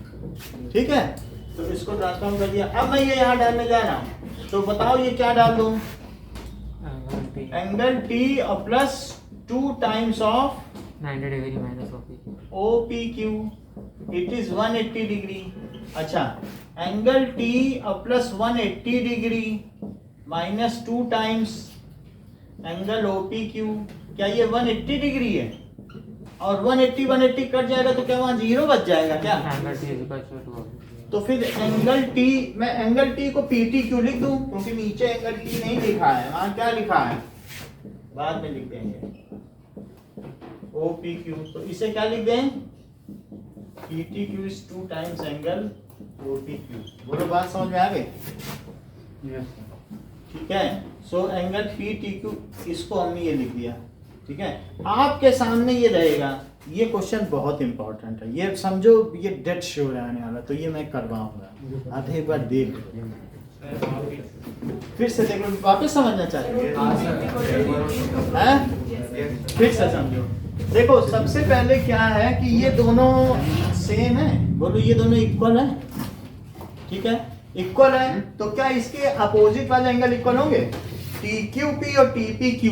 ठीक है, तो इसको ट्रांसफॉर्म कर दिया। अब मैं ये यहाँ डालने जा रहा हूँ, तो बताओ ये क्या डाल दूँ? एंगल T और plus 2 times of 90 degree minus OPQ it is 180 degree. अच्छा, एंगल T और plus 180 degree minus 2 times angle OPQ, क्या ये 180 डिग्री है? और 180 कट जाएगा तो क्या वहाँ 0 बच जाएगा क्या? एंगल T इक्वल टू तो फिर एंगल T, मैं एंगल T को PTQ लिख दूं क्योंकि नीचे एंगल T नहीं लिखा है, वहाँ क्या लिखा है बाद में लिख देंगे OPQ। तो इसे क्या लिख दें? PTQ is 2 times angle OPQ। बोलो बात समझ में आ गई? ठीक है, सो एंगल PTQ इसको हमने ये लिख दिया। ठीक है, आपके सामने ये रहेगा। ये क्वेश्चन बहुत इंपॉर्टेंट है, ये समझो ये डेड श्योर है आने वाला, तो ये मैं करवाऊंगा। आप एक बार देख लो, फिर से देख लो, वापस समझना चाहिए हैं? फिर से समझो। देखो सबसे पहले क्या है कि ये दोनों सेम है, बोलो ये दोनों इक्वल है। ठीक है, इक्वल है तो क्या इसके अपोजिट वाले एंगल इक्वल होंगे? TQP और TPQ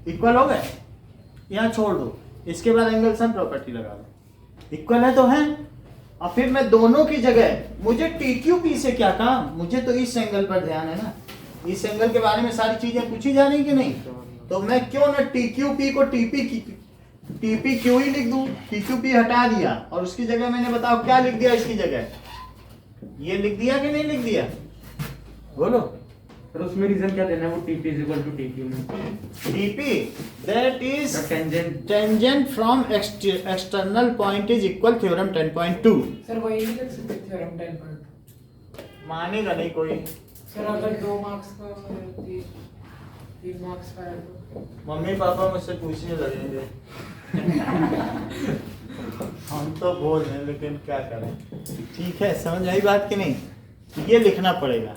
इक्वल हो गए? यहाँ छोड़ दो, इसके बाद एंगल सम प्रॉपर्टी लगा लो। इक्वल है तो है। और फिर मैं दोनों की जगह, मुझे TQP से क्या काम, मुझे तो इस एंगल पर ध्यान है ना, इस एंगल के बारे में सारी चीजें पूछी जा रही कि नहीं? तो मैं क्यों ना TQP को TPQ ही लिख दूं। TQP हटा दिया और उसकी जगह मैंने बताओ क्या लिख दिया इसकी जगह? ये लिख दिया कि नहीं लिख दिया? बोलो। पर उसमें रीजन क्या देना है? वो TP is equal to TQ में TP that is The tangent from external point is equal theorem 10.2। Sir वही नहीं लिख सकते थ्योरम 10.2? मानेगा नहीं कोई। सर अगर 2 मार्क्स का 3 मार्क्स का है तो मम्मी पापा मुझसे पूछने लगेंगे हम तो बोल रहे हैं लेकिन क्या करें। ठीक है, समझ आई बात कि नहीं? ये लिखना पड़ेगा।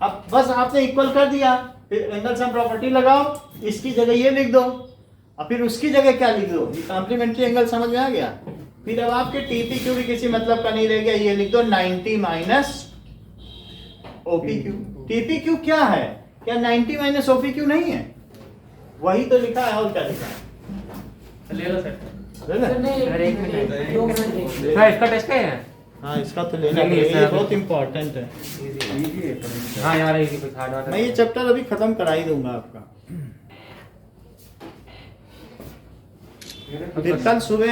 अब बस आपने इक्वल कर दिया, फिर एंगल सम प्रॉपर्टी लगाओ, इसकी जगह ये लिख दो और फिर उसकी जगह क्या लिख दो? ये कॉम्प्लीमेंट्री एंगल समझ में आ गया। फिर अब आपके TPQ भी किसी मतलब का नहीं रह गया, ये लिख दो 90 माइनस OPQ। TPQ क्या है? क्या 90 माइनस OPQ नहीं है? वही तो लिखा है, और क्या लिखा है? ले लो सर। ले ले? सर नहीं सर, एक मिनट। 2 मिनट देखिए। हाँ इसका टेस्ट है। हाँ इसका तो लेना नहीं, पड़ेगा, ये सर। बहुत इंपॉर्टेंट है। हाँ यार इजी कुछ हार्ड वाला मैं ये चैप्टर अभी खत्म करा ही दूंगा आपका। फिर कल सुबह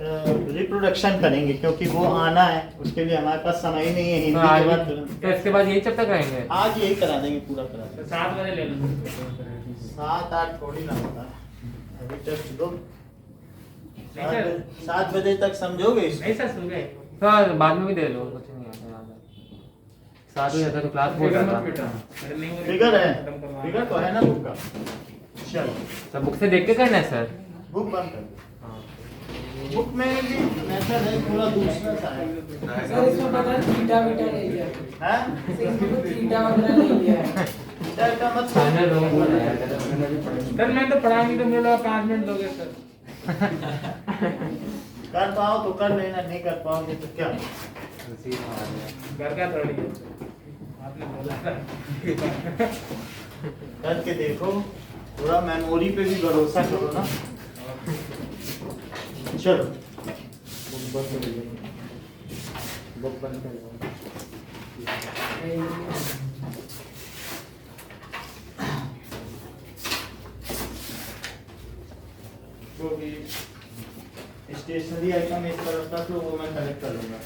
रिप्रोडक्शन करेंगे क्योंकि वो आना है, उसके लिए हमारे पास समय ही नहीं है। हिंदी के बाद तो इसके बाद यही चैप्टर करेंगे। आज यही करा देंगे, पूरा करा देंगे। 7 बजे ले लो। 7-8 थोड़ी ना होता, अभी टेस्ट दो। नहीं सर। 7 बजे तक समझोगे इसको? नहीं सर सुन गए। तो बाद में भी दे लो, कुछ नहीं आता याद है। 7 बजे तक तो क्लास बहुत फिगर ज्यादा मत मिटा। अरे नहीं वो फिगर है, खत्म करवा। फिगर तो है ना बुक का। चलो सब बुक से देख के करना है सर। बुक बंद कर दो। हाँ। बुक में भी मेथड है, पूरा दूसरा सा है। सर इसमें पता है थीटा बीटा नहीं लिया है। हैं? सर इसमें कोई थीटा वगैरह नहीं लिया है। क्या का मत फाइनल समझो। रोग बनाया है। सर मैं तो पढ़ा नहीं तो मुझे लगा 5 मिनट दोगे सर। कर पाओ तो कर लेना, नहीं कर पाओगे तो क्या? घर का थोड़ी है। आपने बोला था। करके देखो, थोड़ा मेमोरी पे भी भरोसा करो ना। चलो बुक बंद कर लो। जो भी स्टेशनरी आइटम इस तरफ रख लो, वो मैं कलेक्ट कर लूंगा।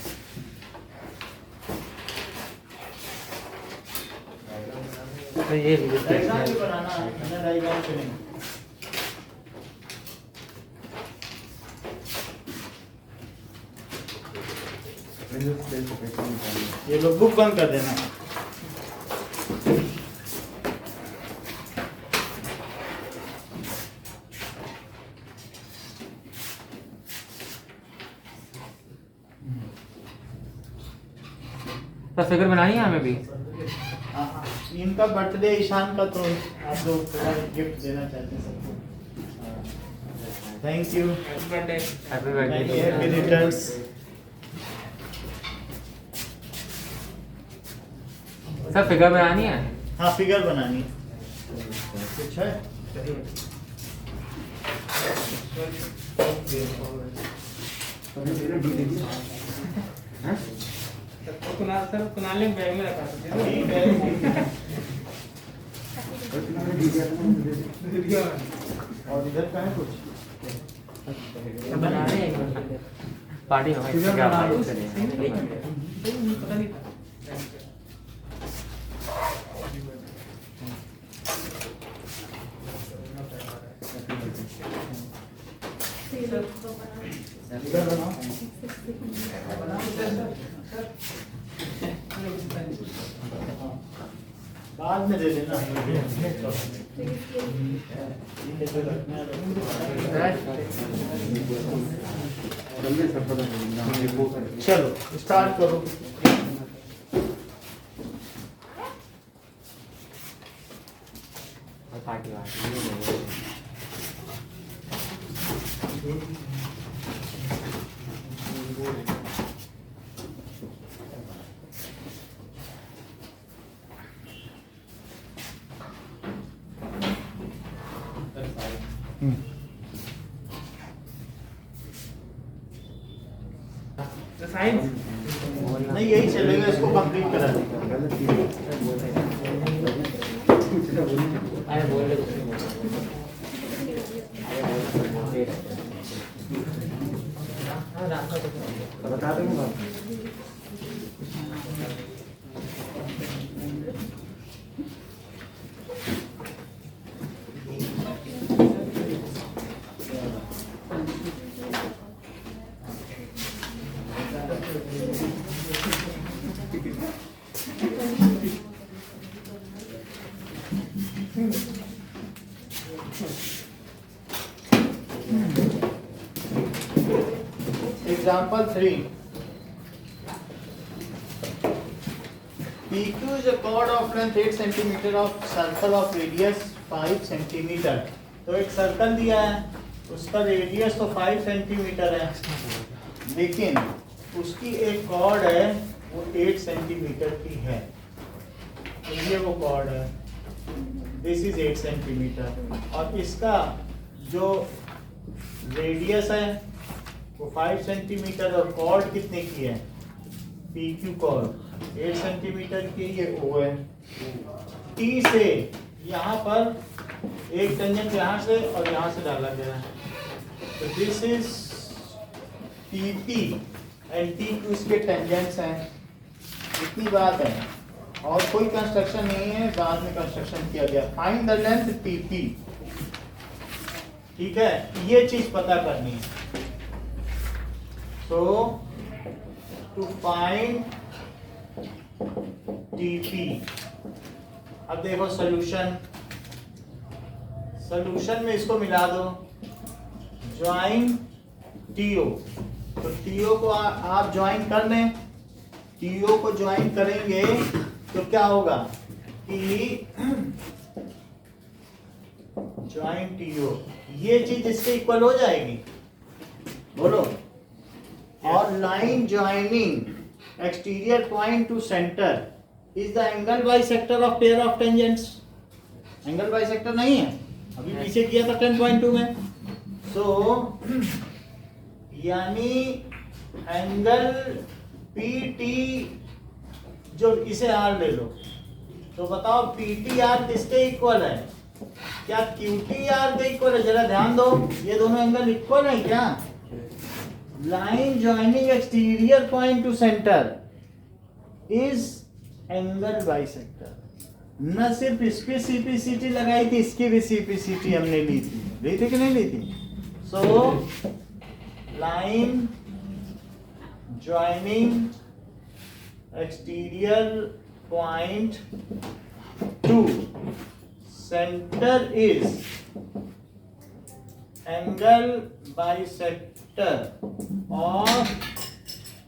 तो ये डायग्राम भी बनाना है, बिना डायग्राम के नहीं। ये लोग बुक बंद कर देना। तो फिगर बनानी है हमें भी। हाँ, इनका बर्थडे ईशान का, तो आप लोग थोड़ा गिफ्ट देना चाहते हैं सबको। Thank you, happy birthday. Happy happy birthday. Returns. Sir figure बनानी है। हाँ, फिगर बनानी है। कुछ है? तो कुणाल सर, कुणाल ने बैग में रखा था। ठीक है, ठीक है। और इधर का है कुछ? बनाने पार्टी हमारी फिगर क्या बना लो। बात करें। पता नहीं था। फिगर बनाओ। बाद में दे देना। चलो स्टार्ट करो। पार्टी तो साइंस नहीं, यही चलेगा, इसको कंप्लीट करा देंगे। अरे बोल रहे बता दूंगा। Example 3. PQ is a chord of length 8 cm of circle of radius 5 cm. तो एक सर्कल दिया है, उसका रेडियस तो 5 सेंटीमीटर है, लेकिन उसकी एक कॉर्ड है वो 8 सेंटीमीटर की है। तो ये वो कॉर्ड है, दिस इज 8 सेंटीमीटर, और इसका जो रेडियस है वो 5 सेंटीमीटर, और कॉर्ड कितने की है? PQ कॉर्ड 8 सेंटीमीटर की, ये O है। T से यहाँ पर एक टेंजेंट यहाँ से और यहाँ से डाला गया है, तो this is TP and TQ इसके टेंजेंट्स हैं। इतनी बात है, और कोई कंस्ट्रक्शन नहीं है, बाद में कंस्ट्रक्शन किया गया। फाइंड द लेंथ TP, ठीक है, ये चीज पता करनी है। So to find TP, अब देखो सॉल्यूशन में इसको मिला दो, ज्वाइन TO, तो TO को आप ज्वाइन कर लें। TO को ज्वाइन करेंगे तो क्या होगा कि ज्वाइन TO, ये चीज इसके इक्वल हो जाएगी, बोलो। और line joining exterior point two centre is the angle bisector of pair of tangents. Angle bisector नहीं है, अभी पीछे किया था 10.2 में। सो यानी एंगल PT, जो इसे R ले लो, तो बताओ PTR किसके इक्वल है? क्या QTR के इक्वल है? जरा ध्यान दो, ये दोनों एंगल इक्वल है क्या? Line joining exterior point two centre is angle bisector. न सिर्फ इस पे सीपीसीटी लगाई थी, इसकी भी सीपीसीटी हमने ली थी कि नहीं ली थी? So line joining exterior point two centre is angle bisector of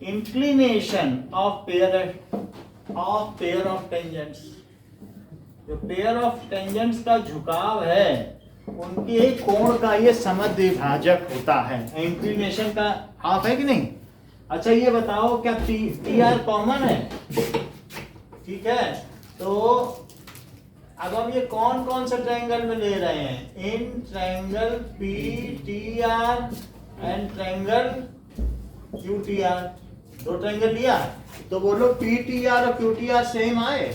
inclination of pair of tangents. जो पेयर ऑफ टेंजेंट्स का झुकाव है उनके कोण का ये समद्विभाजक होता है। इंक्लिनेशन का हाफ है कि नहीं? अच्छा ये बताओ क्या टी आर कॉमन है? ठीक है, तो अब हम ये कौन कौन से ट्रायंगल में ले रहे हैं? In triangle P T R and triangle Q T R. दो ट्रायंगल लिया तो बोलो पी टी आर और क्यू टी आर सेम आए?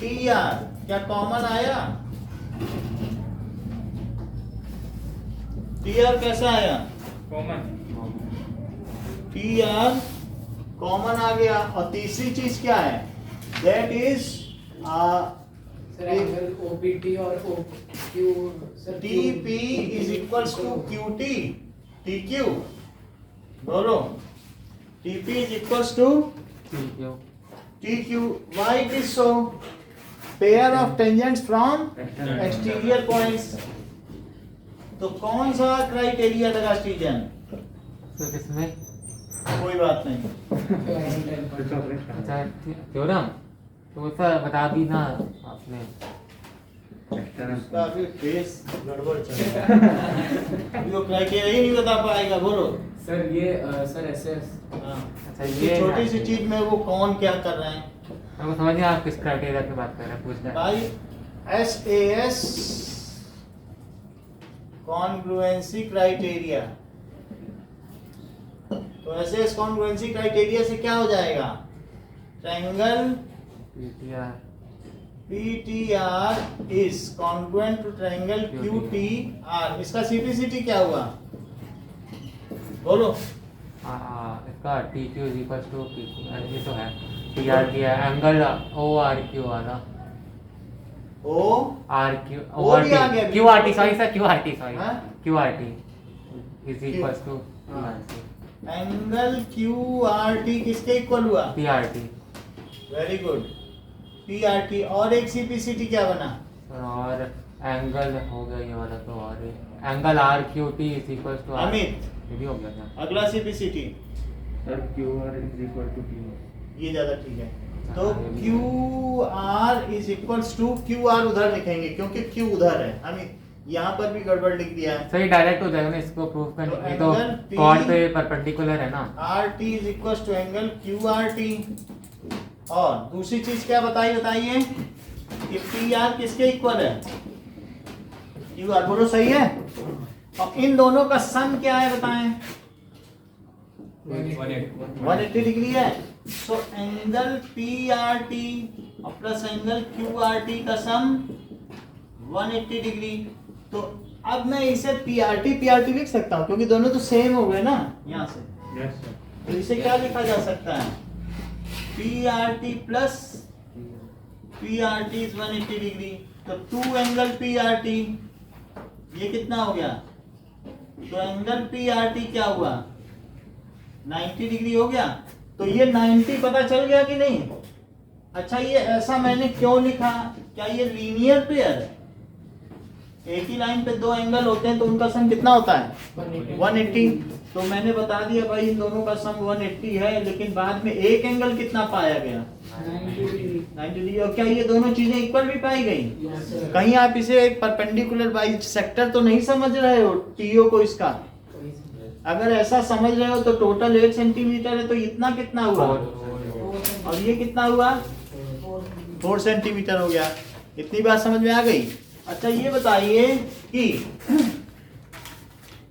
टी आर क्या कॉमन आया? टी आर कैसा आया? कॉमन। टी आर कॉमन आ गया। और तीसरी चीज क्या है? That is sir angle OPT और OQ sir T P is equals to Q T T Q. बोलो T P is equals to T Q. Why it is so? Pair of tangents from exterior points. तो कौन सा criteria लगा स्टीजन? तो किसमें कोई बात नहीं। अच्छा थ्योरम तो सर बता दी ना आपने। उसका अभी फेस गड़बड़ चल रहा है। अभी वो क्राइटेरिया ही नहीं बता पाएगा। बोलो सर ये सर एसएस। हाँ। अच्छा ये छोटी सी चीज में वो कौन क्या कर रहे हैं? हमको समझ नहीं आप किस क्राइटेरिया की बात कर रहे हैं, पूछ रहे हैं। भाई एस कॉन्ग्रुएंसी क्राइटेरिया। तो एस कॉन्ग्रुएंसी क्राइटेरिया से क्या हो जाएगा? Triangle PTR PTR is congruent to triangle QTR। इसका CPCT क्या हुआ? बोलो। इसका TQ is equals to PQ ये तो है। PR किया एंगल ORQ वाला ORQ ORT QRT sorry sir QRT sorry QRT is equals to angle QRT किसके इक्वल हुआ? PRT। Very good. PRT और एक CPCT क्या बना? और एंगल हो गया ये वाला तो और angle RQT is equals to Amit ये भी हो गया ना। अगला CPCT sir QR is equal to P। ये ज्यादा ठीक है। तो QR is equals to QR उधर लिखेंगे क्योंकि Q उधर है। अमित यहाँ पर भी गड़बड़ लिख दिया है। सही डायरेक्ट हो जाएगा ना इसको प्रूफ करने के तो एंगल P- कॉर्ड पे परपेंडिकुलर है ना। RT is equals to angle QRT। और दूसरी चीज क्या बताइए कि PR किसके इक्वल है? QR। बोलो सही है। और इन दोनों का सम क्या है बताएं? 180 डिग्री है। सो एंगल PRT और प्लस एंगल QRT का सम 180 डिग्री। तो अब मैं इसे PRT लिख सकता हूँ क्योंकि दोनों तो सेम हो गए ना यहाँ से। तो इसे क्या लिखा जा सकता है? PRT plus PRT is 180 degree. तो 2 एंगल PRT ये कितना हो गया? तो एंगल PRT क्या हुआ? 90 डिग्री हो गया। तो ये 90 पता चल गया कि नहीं? अच्छा ये ऐसा मैंने क्यों लिखा? क्या ये लीनियर पेयर है? एक ही लाइन पे दो एंगल होते हैं तो उनका सम कितना होता है? 180। तो मैंने बता दिया भाई इन दोनों का सम 180 है, लेकिन बाद में एक एंगल कितना पाया गया? 90 डिग्री। और क्या ये दोनों चीजें इक्वल भी पाई गई? कहीं आप इसे परपेंडिकुलर बाइसेक्टर तो नहीं समझ रहे हो टीओ को इसका? अगर ऐसा समझ रहे हो तो टोटल 8 सेंटीमीटर है तो इतना कितना हुआ? और ये कितना हुआ? 4 सेंटीमीटर हो गया। इतनी बात समझ में आ गई? अच्छा ये बताइए कि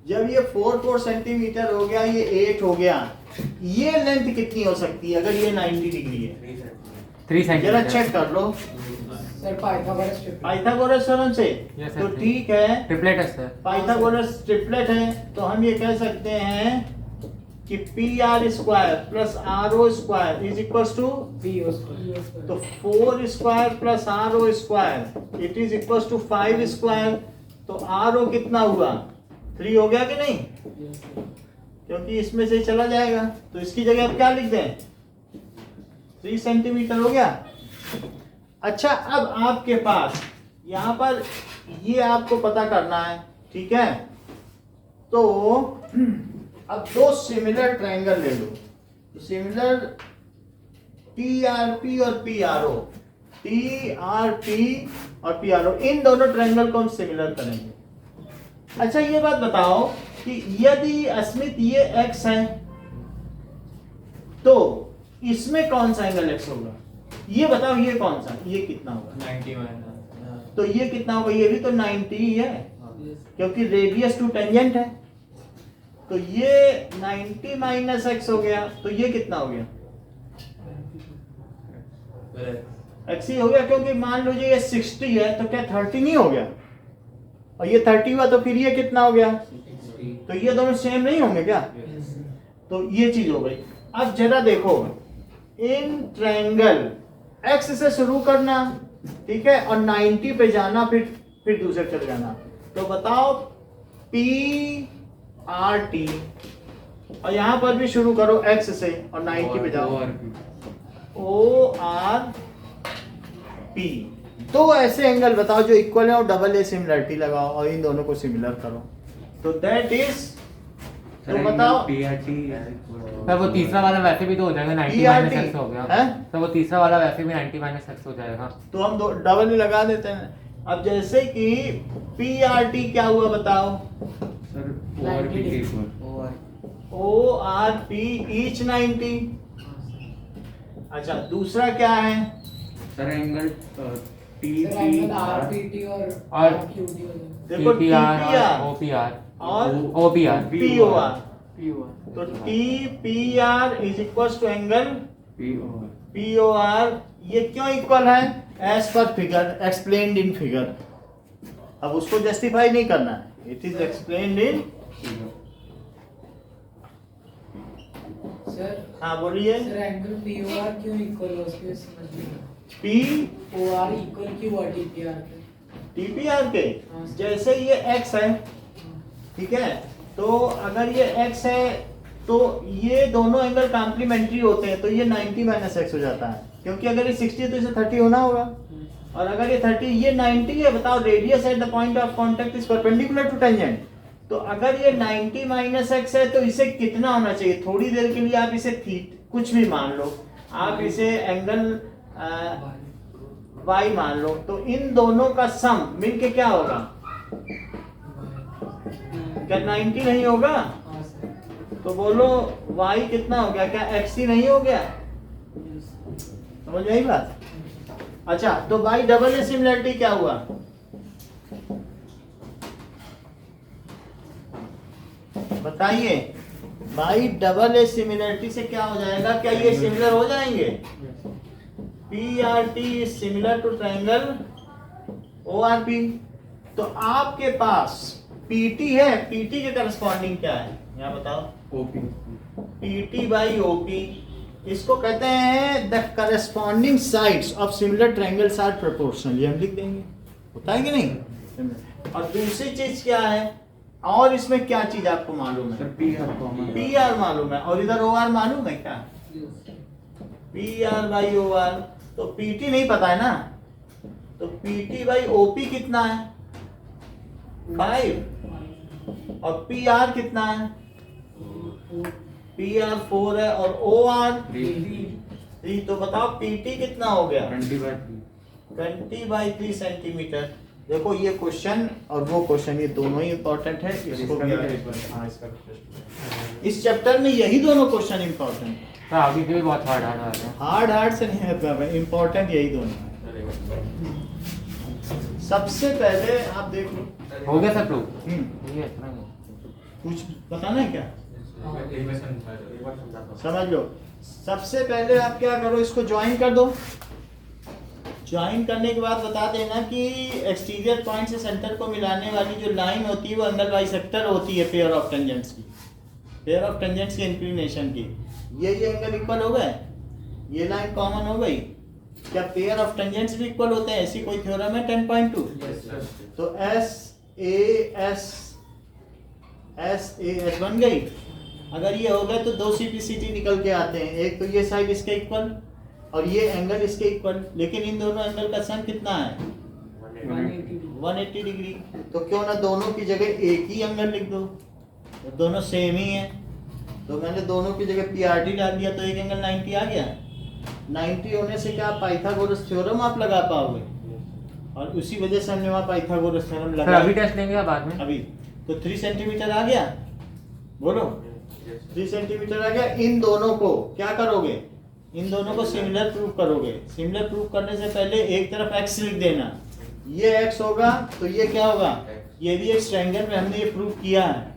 जब ये 4 सेंटीमीटर हो गया, ये 8 हो गया, ये लेंथ कितनी हो सकती है अगर ये 90 डिग्री है? 3 जरा सेंटीमीटर चेक कर लो सर पाइथागोरस थ्योरम से। Yes, sir, तो three. ठीक है, ट्रिपलेट है सर। पाइथागोरस ट्रिपलेट है तो हम ये कह सकते हैं कि P R square plus R O square is equal to, तो 4 square plus R O square it is equal to 5 square. तो आर ओ कितना हुआ, 3 हो गया कि नहीं, क्योंकि इसमें से चला जाएगा। तो इसकी जगह आप क्या लिख दें, 3 सेंटीमीटर हो गया। अच्छा, अब आपके पास यहाँ पर ये आपको पता करना है, ठीक है। तो अब 2 सिमिलर ट्रायंगल ले लो, तो सिमिलर TRP और PRO, TRP और PRO, इन दोनों ट्रायंगल को हम सिमिलर करेंगे। अच्छा, ये बात बताओ कि यदि अस्मित ये x है तो इसमें कौन सा एंगल x होगा, ये बताओ। ये कौन सा, ये कितना होगा, 90 माइनस, तो ये कितना होगा, ये भी तो 90 ही है, क्योंकि रेडियस टू टेंजेंट है। तो ये 90 माइनस x हो गया, तो ये कितना हो गया, x ही हो गया। क्योंकि मान लीजिए ये 60 है तो क्या 30 नहीं हो गया, और ये 30 हुआ तो फिर ये कितना हो गया, तो ये दोनों सेम नहीं होंगे क्या। तो ये चीज हो गई। अब जरा देखो, इन ट्रायंगल x से शुरू करना, ठीक है, और 90 पे जाना, फिर दूसरे चले जाना। तो बताओ PRT, और यहां पर भी शुरू करो x से और 90 पे जाओ, ORP। तो ऐसे एंगल बताओ जो इक्वल है और डबल ए सिमिलरिटी लगाओ और इन दोनों को सिमिलर करो। तो दैट इज, तो बताओ सर वो तीसरा वाला वैसे भी तो हो जाएगा 90 माइनस एक्स हो गया है? तो वो तीसरा वाला वैसे भी 90 माइनस एक्स हो जाएगा। तो हम डबल ही लगा देते हैं। अब जैसे कि PRT क्या हुआ बताओ, ORP ईच 90। अच्छा, दूसरा क्या है, सर एंगल RPT और QT देखो TPR TPR और OPR और OPR POR। तो TPR is equal to angle POR। ये क्यों इक्वल है, as per figure, explained in figure. अब उसको जस्टिफाई नहीं करना है, it is explained in. Sir हाँ बोलिए। सर एंगल POR क्यों इक्वल है उसके समझ नहीं POR इक्वल क्यों हुआ TPR के? TPR के, हाँ। जैसे ये x है, ठीक है, तो अगर ये x है तो ये दोनों एंगल कॉम्प्लीमेंट्री होते हैं, तो ये 90 माइनस एक्स हो जाता है, क्योंकि अगर ये 60 है तो इसे 30 होना होगा, और अगर ये 30, ये 90 है। बताओ, radius at the point of contact is perpendicular to tangent. तो अगर ये 90 माइनस एक्स है तो इसे कितना होना चाहिए, थोड़ी देर के लिए आप इसे कुछ भी मान लो, आप इसे एंगल y मान लो, तो इन दोनों का सम मिलके क्या होगा, क्या 90 नहीं होगा। हाँ सर। तो बोलो y कितना हो गया, क्या x ही नहीं हो गया, समझ में आई बात। अच्छा, तो बाई डबल ए सिमिलरिटी क्या हुआ, बताइए। बाई डबल ए सिमिलरिटी से क्या हो जाएगा, क्या ये सिमिलर हो जाएंगे। PRT is similar to triangle ORP। तो आपके पास PT है, PT के करस्पॉन्डिंग क्या है, यहाँ बताओ। PT बाई OP, इसको कहते हैं the corresponding sides of similar triangles are proportional. ये हम लिख देंगे, होता है कि नहीं। और दूसरी चीज क्या है, और इसमें क्या चीज आपको मालूम है, PR मालूम है, और इधर OR मालूम है क्या, PR बाई OR। तो PT नहीं पता है ना, तो PT बाई OP कितना है, 5, और PR कितना है, PR 4 है, और OR 3। तो बताओ PT कितना हो गया, 20/3 सेंटीमीटर। देखो ये क्वेश्चन और वो क्वेश्चन, ये दोनों ही इंपॉर्टेंट है। इसको भी हाँ, इसका इस चैप्टर में यही दोनों क्वेश्चन इंपॉर्टेंट है। तो आगे के भी बहुत हार्ड हार्ड आ रहे हैं। हार्ड से नहीं है, इंपॉर्टेंट यही दोनों है। सबसे पहले आप देख लो, हो गया सब लोग, ये इतना ही है। कुछ बताना है क्या, समझ लो। सबसे पहले आप क्या करो, इसको ज्वाइन कर दो। ज्वाइन करने के बाद बता देना कि एक्सटीरियर पॉइंट से सेंटर को मिलाने वाली जो लाइन होती है वो एंगल बाइसेक्टर होती है पेयर ऑफ टेंजेंट्स की। पेयर ऑफ टेंजेंट्स की इंक्लिनेशन की, ये एंगल इक्वल हो गए, ये लाइन कॉमन हो गई। क्या पेयर ऑफ टेंजेंट्स भी इक्वल होते हैं? ऐसी कोई थ्योरम है 10.2? तो एस बन गई। अगर ये हो गए तो दो CPCT निकल के आते हैं, एक तो ये साइड इसके इक्वल और ये एंगल इसके इक्वल, लेकिन इन दोनों एंगल का सम कितना है? 180 डिग्री। तो क्यों ना दोनों की जगह एक ही एंगल लिख दो, तो दोनों सेम ही है। तो मैंने दोनों की जगह PRT डाल दिया तो एक एंगल 90 आ गया। 90 होने से क्या पाइथागोरस थ्योरम आप लगा पाओगे, और उसी वजह से हमने वहाँ पाइथागोरस थ्योरम सर लगा। अभी टेस्ट लेंगे या बाद में? अभी तो 3 सेंटीमीटर आ गया, बोलो 3 सेंटीमीटर आ गया। इन दोनों को क्या करोगे? इन दोनों को सिमिलर प्रूव करोगे। सिमिलर प्रूव करने से पहले एक तरफ x लिख देना, ये x होगा तो ये क्या होगा? ये भी एक ट्रायंगल में हमने ये प्रूव किया है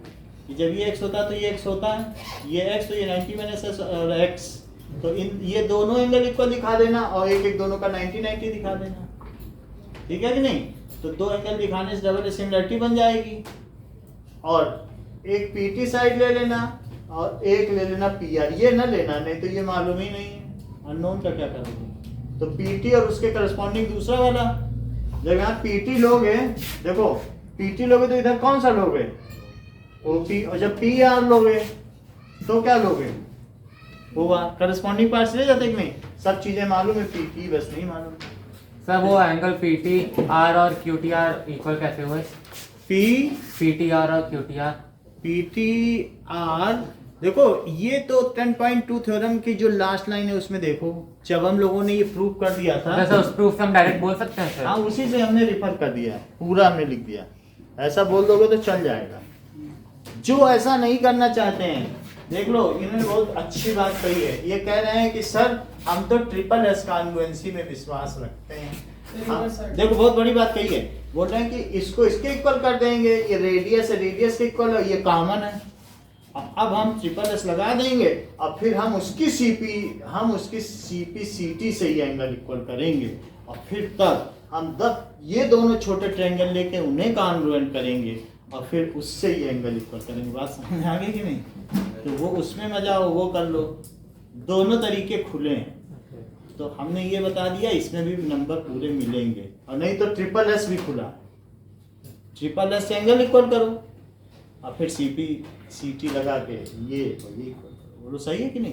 कि जब ये x होता है तो ये x होता है, ये x तो ये 90 माइनस x, तो इन ये दोनों एंगल इक्वल दिखा देना और एक एक दोनों का 90 दिखा देना, ठीक है कि नहीं? तो दो एंगल दिखाने से डबल सिमिलरिटी बन जाएगी। और एक PT साइड ले लेना और एक ले लेना PR, ये ना लेना, नहीं तो ये मालूम ही नहीं है, अननोन का क्या करोगे? तो PT और उसके करस्पॉन्डिंग दूसरा वाला। जब यहाँ PT लोगे, देखो PT लोगे तो इधर कौन सा लोगे? OP। और जब PR लोगे तो क्या लोगे? हुआ करस्पॉन्डिंग पार्ट्स ले जाते कि नहीं? सब चीजें मालूम है, PT बस नहीं मालूम। सर वो एंगल PTR और QTR इक्वल कैसे हुए? PTR और QTR। PTR देखो, ये तो 10.2 थ्योरम की जो लास्ट लाइन है उसमें देखो, जब हम लोगों ने ये प्रूव कर दिया था, सर उस प्रूफ से हम डायरेक्ट बोल सकते हैं सर? हाँ उसी से हमने रिफर कर दिया है, पूरा हमने लिख दिया। ऐसा बोल दोगे तो चल जाएगा। जो ऐसा नहीं करना चाहते हैं, देख लो इन्होंने बहुत अच्छी बात कही है। ये कह रहे हैं कि सर हम तो ट्रिपल एस कॉन्ग्रुएंसी में विश्वास रखते हैं। हाँ, देखो बहुत बड़ी बात कही है। बोल रहे हैं कि इसको इसके इक्वल कर देंगे, ये रेडियस है रेडियस के इक्वल है, ये कॉमन है। अब हम ट्रिपल एस लगा देंगे और फिर हम उसकी CPCT से ये एंगल इक्वल करेंगे, और फिर तब हम ये दोनों छोटे ट्रायंगल लेके उन्हें कॉन्ग्रुएंट करेंगे और फिर उससे ये एंगल इक्वल करेंगे। बात समझ आ गई कि नहीं? तो वो उसमें मजा हो वो कर लो, दोनों तरीके खुले हैं। तो हमने ये बता दिया, इसमें भी नंबर पूरे मिलेंगे। और नहीं तो ट्रिपल एस भी खुला, ट्रिपल एस एंगल इक्वल करो और फिर CPCT लगा के ये और ये इक्वल करो। बोलो सही है कि नहीं?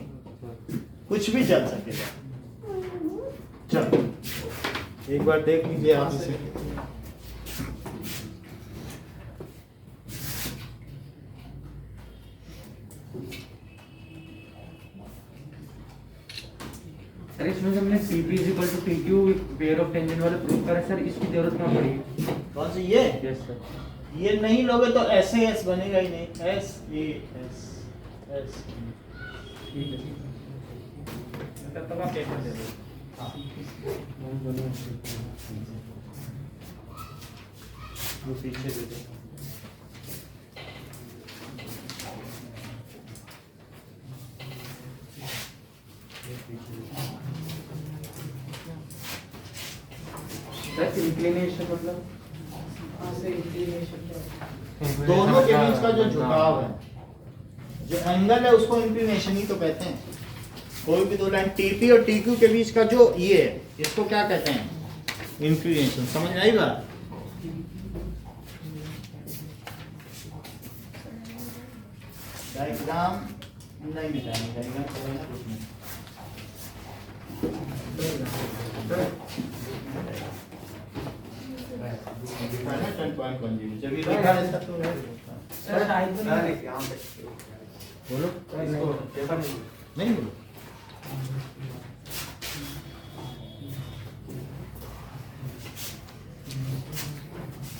कुछ भी चल सकेगा। चलो एक बार देख लीजिए आप इसे। सर इसमें जब हमने CP equal to PQ pair of tangent वाले प्रूव करा, सर इसकी जरूरत कहाँ पड़ी? कौन सी ये? Yes sir. ये नहीं लोगे तो ऐसे एस बनेगा ही नहीं। एस ए एस एस ठीक है, तब आप पेपर दे दो। वो पीछे दे दो। इंक्लिनेशन मतलब दोनों के बीच का जो झुकाव है, जो एंगल है, उसको इंक्लिनेशन ही तो कहते हैं। कोई भी दो लाइन TP और TQ के बीच का जो ये है, इसको क्या कहते हैं? इंक्लिनेशन। समझ में आई बात? डायग्राम नहीं मिटाएंगे, डायग्राम करेंगे कुछ नहीं। जब ये लिखा है तब तो बोलो नहीं बोलो।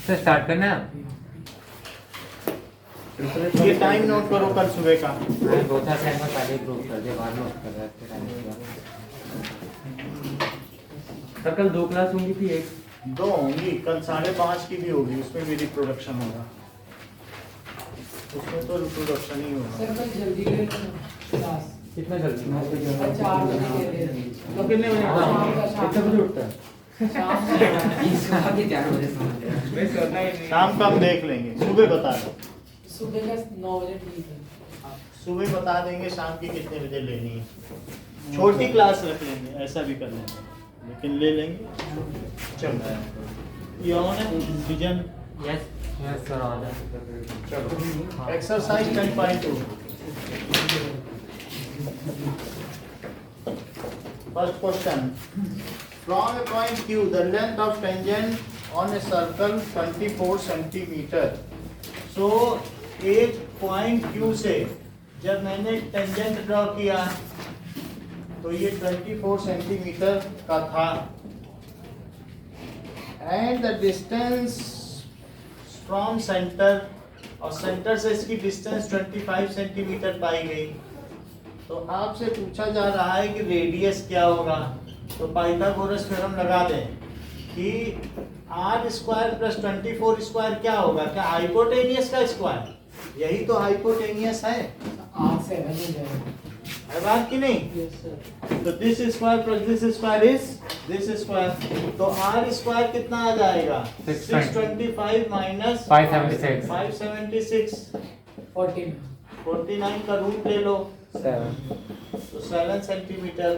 सर स्टार्ट करना है? ये टाइम नोट करो कल सुबह का। मैंने 2-4 टाइम में पहले प्रूव कर दिया, बाद में कर रहा है। सर कल 2 क्लास होंगी थी, एक 2 होंगी, कल 5:30 की भी होगी, उसमें भी रिप्रोडक्शन होगा। उसमें तो रिप्रोडक्शन ही होगा। सर कल जल्दी ले लो क्लास। कितना जल्दी? 4 बजे ले लेना। तो कितने बजे कितने बजे उठता है? शाम को 4 बजे वैसे होता ही नहीं। शाम का हम देख लेंगे, सुबह बता दो। सुबह का 9 बजे ठीक है। सुबह बता देंगे शाम की कितने बजे लेनी है। छोटी क्लास रख लेंगे, ऐसा भी कर लेंगे, लेकिन ले लेंगे। चल रहा है ये ऑन है विजन। यस सर ऑन है। चलो exercise 10.2 first question, from a point Q the length of tangent on a circle 24 centimetre. So एक पॉइंट Q से जब मैंने टेंजेंट ड्रॉ किया तो ये 24 सेंटीमीटर का था, and the distance from centre, और सेंटर से इसकी डिस्टेंस 25 सेंटीमीटर पाई गई। तो आपसे पूछा जा रहा है कि रेडियस क्या होगा। तो पाइथागोरस थ्योरम लगा दें कि r स्क्वायर प्लस 24 स्क्वायर क्या होगा, क्या हाइपोटेनियस का स्क्वायर, यही तो हाइपोटेनियस है, आठ से हो जाएगा। है बात कि नहीं। Yes sir. तो this square plus this square is this square, तो r स्क्वायर कितना आ जाएगा 625 माइनस 576 49 का रूट ले लो 7 तो 7 centimetre.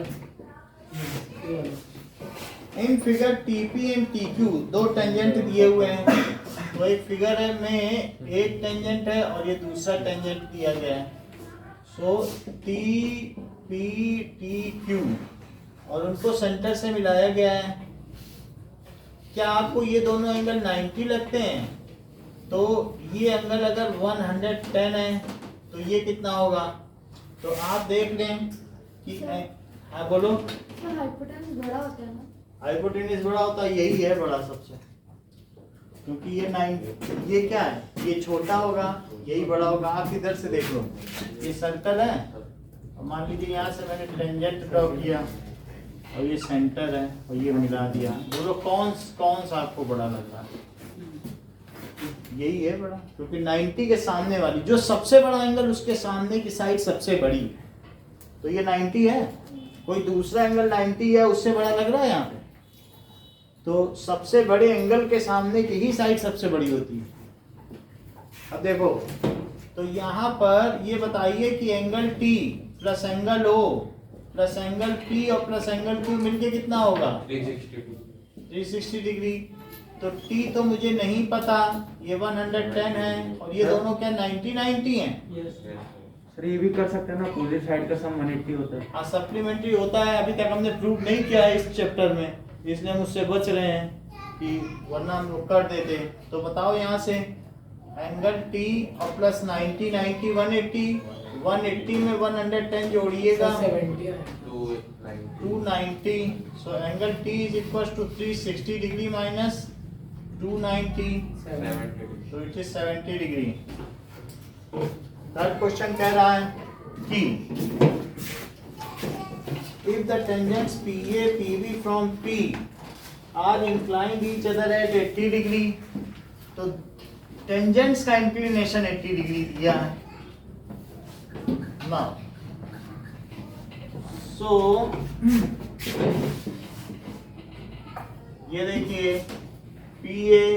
In figure TP and TQ दो टेंजेंट दिए हुए हैं। तो एक फिगर है में एक टेंजेंट है और ये दूसरा टेंजेंट दिया गया है। सो TP TQ और उनको सेंटर से मिलाया गया है। क्या आपको ये दोनों एंगल 90 लगते हैं? तो ये एंगल अगर 110 है तो ये कितना होगा? तो आप देख लें कि हाँ बोलो। सर हाइपोटेनस बड़ा होता है ना? हाइपोटेनस बड़ा होता है, यही है बड़ा सबसे, क्योंकि ये 9 ये क्या है, ये छोटा होगा, यही बड़ा होगा। आप इधर से देख लो, ये सर्कल है और मान लीजिए यहाँ से मैंने टेंजेंट ड्रॉ किया और ये सेंटर है और ये मिला दिया। बोलो कौन सा आपको बड़ा लग रहा है? यही है बड़ा, क्योंकि 90 के सामने वाली जो सबसे बड़ा एंगल उसके सामने की साइड सबसे बड़ी, तो ये 90 है। कोई दूसरा एंगल 90 है उससे बड़ा लग रहा है यहाँ पे, तो सबसे बड़े एंगल के सामने की ही साइड सबसे बड़ी होती है। अब देखो, तो यहाँ पर ये बताइए कि angle T plus angle O plus angle P और प्लस एंगल Q मिलके कितना होगा? 360 डिग्री। तो T तो मुझे नहीं पता, ये 110 है और ये दोनों क्या 90 हैं? सर ये भी कर सकते हैं ना, अपोजिट साइड का सम 180 होता है। हाँ सप्लीमेंट्री होता है, अभी तक हमने प्रूव नहीं किया है इस चैप्टर में, इसलिए हम उससे बच रहे हैं कि वरना हम लोग कर देते। तो बताओ यहाँ से एंगल T और प्लस 90 90 180 में 110 जोड़िएगा 290। So angle T is equal to 360 degree minus 290, तो it is 70 degree. Third question कह रहा है कि if the tangents PA PB from P are inclined each other at 80 degree, तो टेंजेंट्स का इंक्लिनेशन 80 डिग्री दिया है ना। सो ये देखिए PA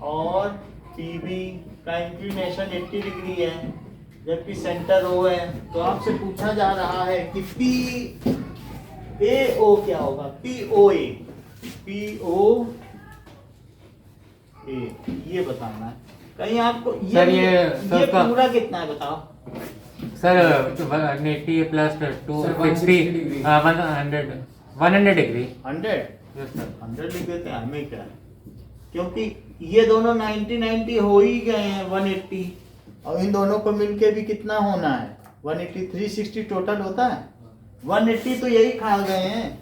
और PB का इंक्लिनेशन 80 डिग्री है, जबकि सेंटर O है। तो आपसे पूछा जा रहा है कि PAO क्या होगा? POA ये बताना है। कहीं आपको सर ये पूरा कितना है बताओ? Sir 180 plus 260 100 degree. 100 yes sir 100 लिख देते हैं, हमें क्या है, क्योंकि ये दोनों 90 हो ही गए हैं 180, और इन दोनों को मिलके भी कितना होना है 180, 360 टोटल होता है। 180 तो यही खा गए हैं,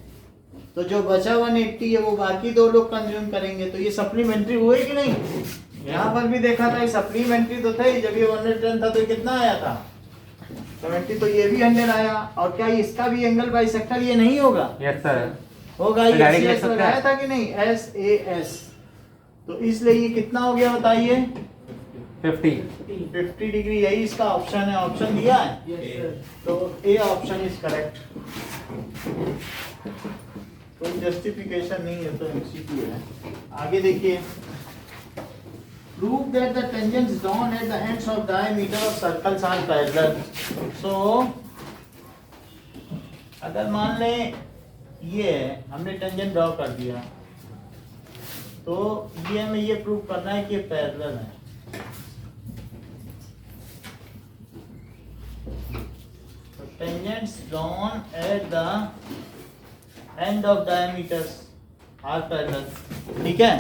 तो जो बचा 180 है वो बाकी दो लोग कंज्यूम करेंगे। तो ये सप्लीमेंट्री हुए कि नहीं? यहाँ पर भी देखा था, ये सप्लीमेंट्री तो था ही। जब ये 110 था तो ये कितना आया था 70, तो ये भी 100 आया। और क्या इसका भी एंगल बाइसेक्टर ये नहीं होगा? यस सर होगा। ये CS लगाया था कि नहीं? SAS। तो इसलिए ये कितना हो गया बताइए? 50 डिग्री। यही इसका ऑप्शन है, ऑप्शन दिया है। तो ए ऑप्शन इज करेक्ट। कोई जस्टिफिकेशन नहीं है, तो MCQ है। आगे देखिए, prove that the tangents drawn at the ends of diameter of circles are parallel. So अगर मान लें ये हमने टेंजेंट ड्रॉ कर दिया, तो ये हमें ये प्रूव करना है कि पैरेलल है. तो tangents drawn at the end of diameters are parallel. ठीक है.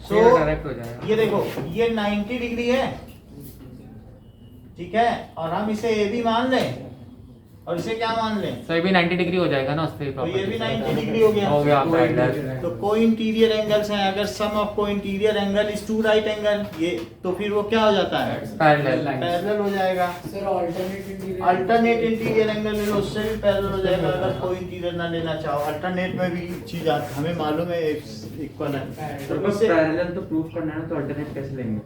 सो डायरेक्ट हो जाएगा. ये देखो, ये 90 डिग्री है, ठीक है, और हम इसे ए भी मान लें और इसे क्या मान लें, तो ये भी 90 डिग्री हो जाएगा ना उससे. तो ये भी 90 डिग्री हो गया. हो गया पैरेलल. तो को इंटीरियर एंगल्स हैं, अगर सम ऑफ को interior angle is two right angle, ये तो फिर वो क्या हो जाता है, पैरेलल. पैरेलल हो जाएगा. Sir alternate interior alternate interior angle ले लो, उससे भी पैरेलल हो जाएगा. अगर कोई इंटीरियर ना लेना चाहो, अल्टरनेट में भी चीज आती, हमें मालूम है इक्वल है. तो बस पैरेलल तो प्रूफ करना है, तो अल्टरनेट कैसे लेंगे?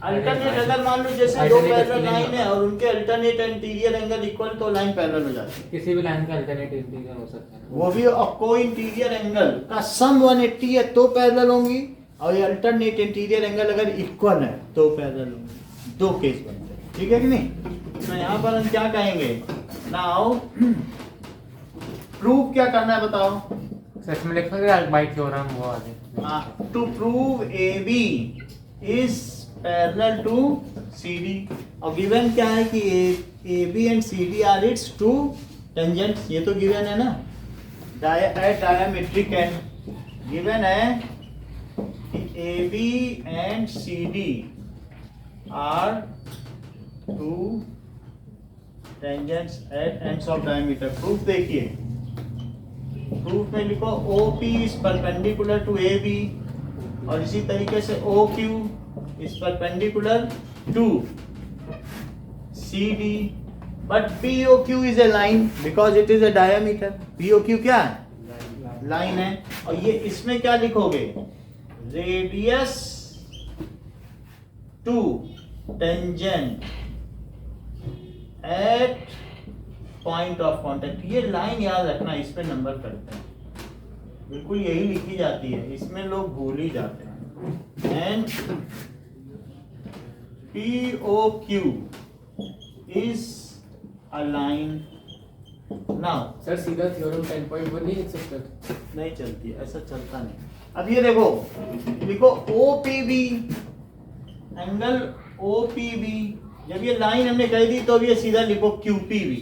अल्टरनेट अगर मान लो जैसे दो पैरेलल लाइन है और उनके अल्टरनेट इंटीरियर एंगल इक्वल, तो लाइन पैरेलल हो जाती है. किसी भी लाइन का अल्टरनेट इंटीरियर हो सकता है. वो भी को इंटीरियर एंगल का सम 180 है तो पैरेलल होंगी, और ये अल्टरनेट इंटीरियर एंगल अगर इक्वल है तो पैरेलल होंगी. दो केस बनते हैं. ठीक है कि नहीं. तो यहाँ पर हम क्या कहेंगे, नाउ प्रूफ क्या करना है बताओ. तो इसमें लिखोगे बाई थ्योरम वो आगे. To prove A B is parallel to C D, और गिवन क्या है कि A B and C D are its two tangents. ये तो गिवन है ना, एट डायमेट्रिक एंड. गिवन है कि A B and C D are two tangents at ends of diameter. Proof देखिए, प्रूफ में लिखो O P is perpendicular to A B, और इसी तरीके से O Q is perpendicular to CD, but POQ is a line because it is a diameter. POQ क्या है, line है. और ये इसमें क्या लिखोगे, radius to tangent at point of contact. ये लाइन याद रखना, इस पे नंबर करते हैं, बिल्कुल यही लिखी जाती है, इसमें लोग भूल ही जाते हैं. And POQ is a line. Now sir सीधा थ्योरम 10.1 नहीं लिख सकते? नहीं चलती, ऐसा चलता नहीं. अब ये देखो, लिखो OPB, एंगल OPB. जब ये लाइन हमने कह दी तो अब ये सीधा लिखो QPB.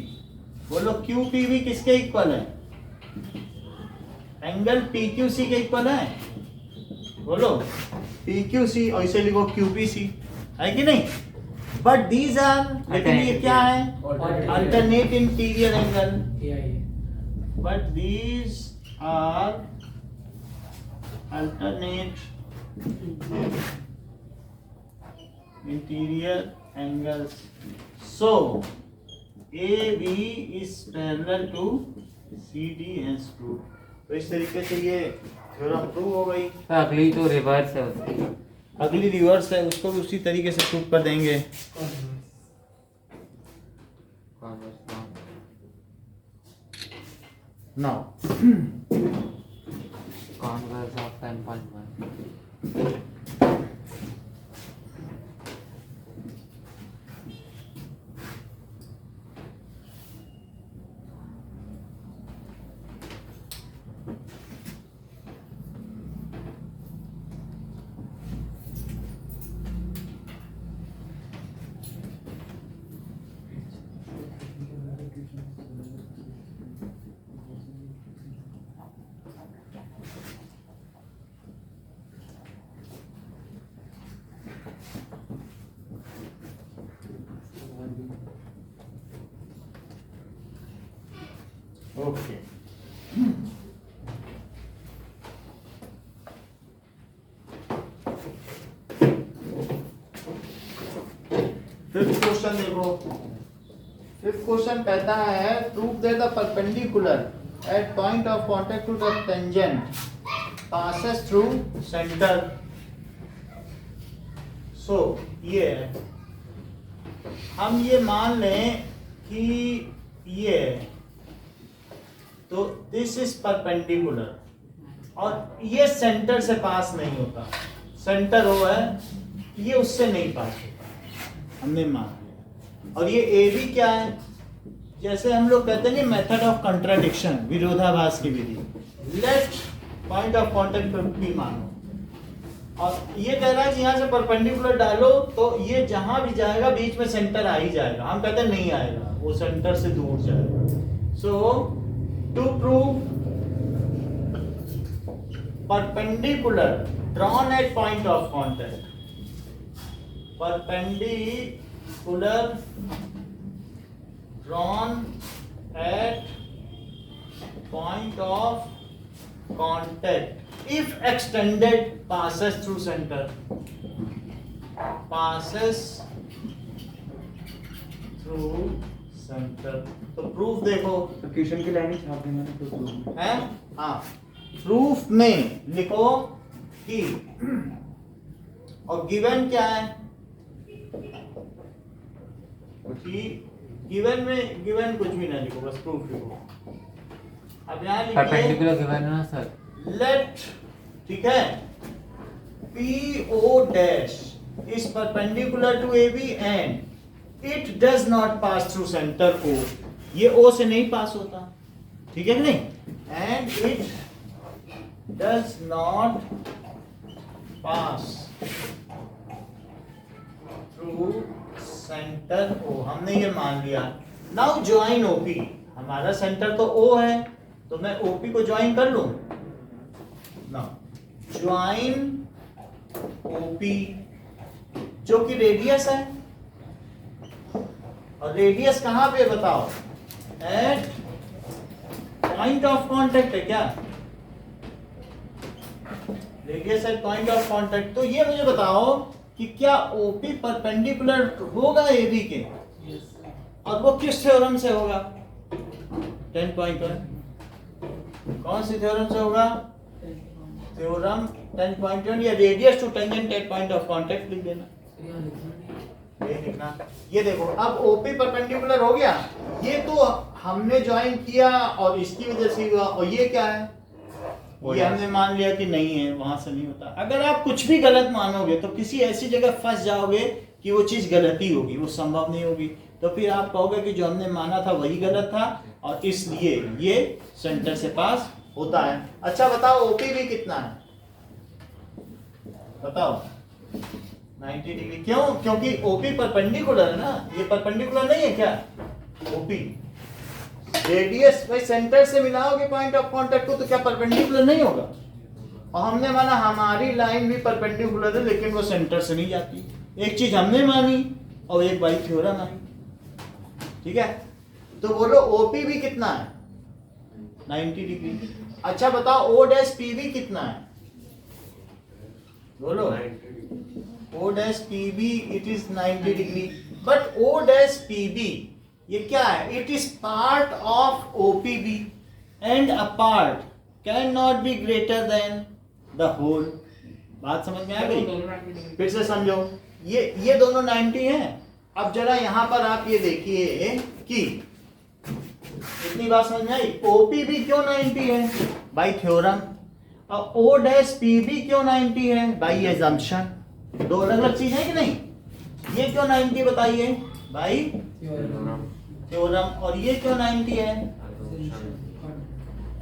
बोलो QPB किसके इक्वल है, एंगल PQC के इक्वल है. बोलो PQC, और इसे लिखो QPC, है कि नहीं. बट दीज आर, लेकिन ये क्या है, alternate interior angle. But these are alternate interior angles. So A B is parallel to C D and prove. तो इस तरीके से ये थ्योरम प्रूव हो गई. अगली तो रिवर्स है उसकी. अगली रिवर्स है, उसको भी उसी तरीके से प्रूव कर देंगे. Now converse of 10.1. Okay. Fifth question देखो. फिफ्थ क्वेश्चन कहता है prove that the perpendicular at point of contact to the tangent passes through centre. So ये हम ये मान लें कि ये, तो दिस इज परपेंडिकुलर और ये सेंटर से पास नहीं होता. सेंटर ओ है, ये उससे नहीं पास होता, हमने मान लिया। और ये ए बी क्या है, जैसे हम लोग कहते हैं मेथड ऑफ कंट्राडिक्शन, विरोधाभास की विधि। Let point of contact P मानो, और ये कह रहा है कि यहाँ से परपेंडिकुलर डालो तो ये जहां भी जाएगा बीच में सेंटर आ ही जाएगा। हम कहते हैं नहीं आएगा, वो सेंटर से दूर जाएगा। So to prove perpendicular drawn at point of contact, perpendicular drawn at point of contact if extended passes through center, passes through center। तो प्रूफ देखो, तो क्वेश्चन की लाइन ही छाप देंगे ना तो proof में। है हाँ, प्रूफ में लिखो कि, और गिवन क्या है कि गिवन कुछ भी ना लिखो, बस प्रूफ लिखो। अब यहाँ लिखिए परपेंडिकुलर गिवन है ना सर, लेट, ठीक है, P O dash is perpendicular to A B and it does not pass through centre O, ये ओ से नहीं पास होता, ठीक है कि नहीं, and it does not pass through centre O, हमने ये मान लिया। नाउ ज्वाइन ओपी, हमारा सेंटर तो ओ है तो मैं ओपी को ज्वाइन कर लूं ना, ज्वाइन ओपी जो कि रेडियस है, और रेडियस कहां पे बताओ, एट पॉइंट ऑफ कांटेक्ट है क्या, radius at point of contact. तो ये मुझे बताओ कि क्या ओपी परपेंडिकुलर होगा एबी के, और वो किस थ्योरम से होगा, 10.1, कौन सी थ्योरम से होगा, थ्योरम 10.1, या radius to tangent at point of contact लिख देना, ये लिखना। ये देखो अब ओपी परपेंडिकुलर हो गया, ये तो हमने ज्वाइन किया और इसकी वजह से हुआ, और ये क्या है, ये हमने मान लिया कि नहीं है, वहां से नहीं होता। अगर आप कुछ भी गलत मानोगे तो किसी ऐसी जगह फंस जाओगे कि वो चीज गलती होगी, वो संभव नहीं होगी, तो फिर आप कहोगे कि जो हमने माना था वही गलत था, और इसलिए ये सेंटर से पास होता है। अच्छा बताओ ओपी भी कितना है, बताओ 90 डिग्री। क्यों, क्योंकि ओपी परपेंडिकुलर है ना, ये परपेंडिकुलर नहीं है क्या, ओपी रेडियस भाई सेंटर से मिलाओगे पॉइंट ऑफ कांटेक्ट को तो क्या परपेंडिकुलर नहीं होगा, और हमने माना हमारी लाइन भी परपेंडिकुलर है लेकिन वो सेंटर से नहीं जाती। एक चीज हमने मानी और एक बाई थ्योरम आई, ठीक है। तो बोलो ओपी भी कितना है, 90 डिग्री। अच्छा बताओ ओ डैश पी बी कितना है, बोलो O dash P B it is 90 degree, but O dash P B ये क्या है, it is part of OPB and a part can not be greater than the whole. बात समझ में आ गई, फिर से समझो, ये दोनों 90 हैं। अब जरा यहां पर आप ये देखिए कि इतनी बात समझ में आई, ओपीबी क्यों 90 है, बाई थ्योरम, और ओ डैश पीबी क्यों 90 है, बाई एजम्पशन। दो अलग अलग चीज है कि नहीं, ये क्यों 90 बताइए, बाई थ्योरम, और ये क्यों 90 है,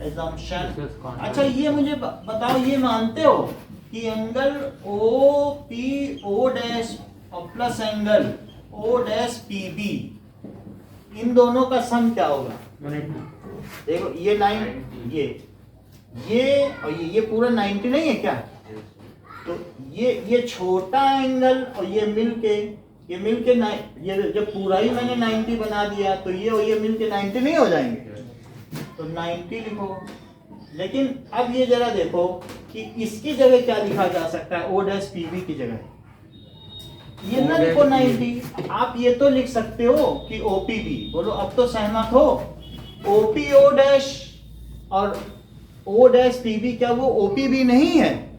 एजम्पशन। अच्छा ये मुझे बताओ, ये मानते हो कि angle O P O dash और plus angle O dash P B, इन दोनों का सम क्या होगा, देखो ये लाइन, ये और ये पूरा 90 नहीं है क्या, तो ये छोटा एंगल और ये मिलके ये जब पूरा ही मैंने 90 बना दिया तो ये और ये मिलके 90 नहीं हो जाएंगे, तो 90 लिखो। लेकिन अब ये जरा देखो कि इसकी जगह क्या लिखा जा सकता है, ओ डैश पी बी की जगह ये ना लिखो 90, आप ये तो लिख सकते हो कि ओपीबी, बोलो अब तो सहमत हो, ओपी ओ डैश और ओ डैश पीबी क्या वो ओपीबी नहीं है,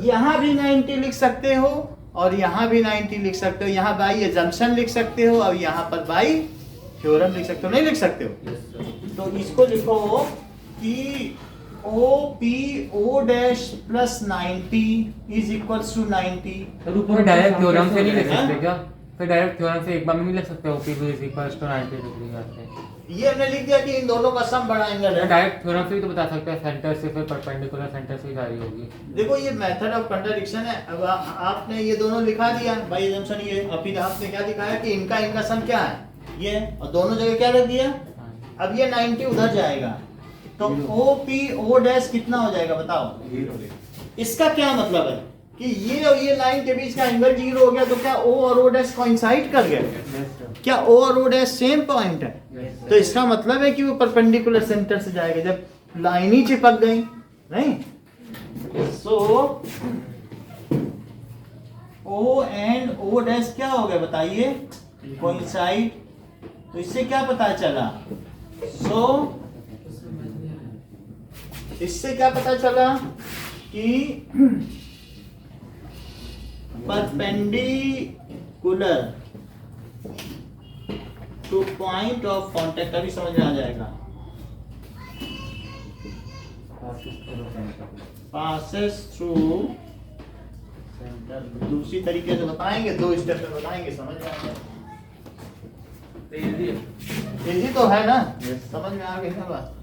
यहाँ भी 90 लिख सकते हो और यहाँ भी 90 लिख सकते हो, यहाँ बाई एजम्पशन लिख सकते हो और यहाँ पर बाई थ्योरम लिख सकते हो, नहीं लिख सकते हो। तो इसको लिखो कि OPO dash plus 90 is equals to 90. Sir ऊपर फिर डायरेक्ट थ्योरम से नहीं लिख हाँ? सकते क्या? फिर डायरेक्ट थ्योरम से एक बार में नहीं लिख सकते OPB is equals to 90 degree करके? ये हमने लिख दिया कि इन दोनों का सम बड़ा एंगल है। डायरेक्ट थ्योरम से भी तो बता सकते हैं, सेंटर से फिर परपेंडिकुलर सेंटर से ही जारी होगी। देखो ये मेथड ऑफ कंट्राडिक्शन है। अब आपने ये दोनों लिखा दिया बाय एजम्पशन, ये अभी आपने क्या दिखाया कि इनका सम क्या है ये, और दोनों जगह क्या रख दिया। अब ये 90 उधर जाएगा तो OPO डैश कितना हो जाएगा बताओ। इसका क्या मतलब है कि ये और ये लाइन के बीच का एंगल 0 हो गया, तो क्या O और O डैश कोइंसाइड कर गए? क्या O और O डैश सेम पॉइंट है? तो इसका मतलब है कि वो परपेंडिकुलर सेंटर से जाएगा जब लाइन ही चिपक गई नहीं। सो O एंड O डैश क्या हो गया बताइए, कोइंसाइड। तो इससे क्या पता चला? इससे क्या पता चला कि perpendicular two point of contact, अभी समझ में आ जाएगा, पासेस थ्रू सेंटर। दूसरी तरीके से बताएंगे, 2 स्टेप में बताएंगे, समझ में आ जाएगा। इजी तो है ना, समझ में आ गई ना बात।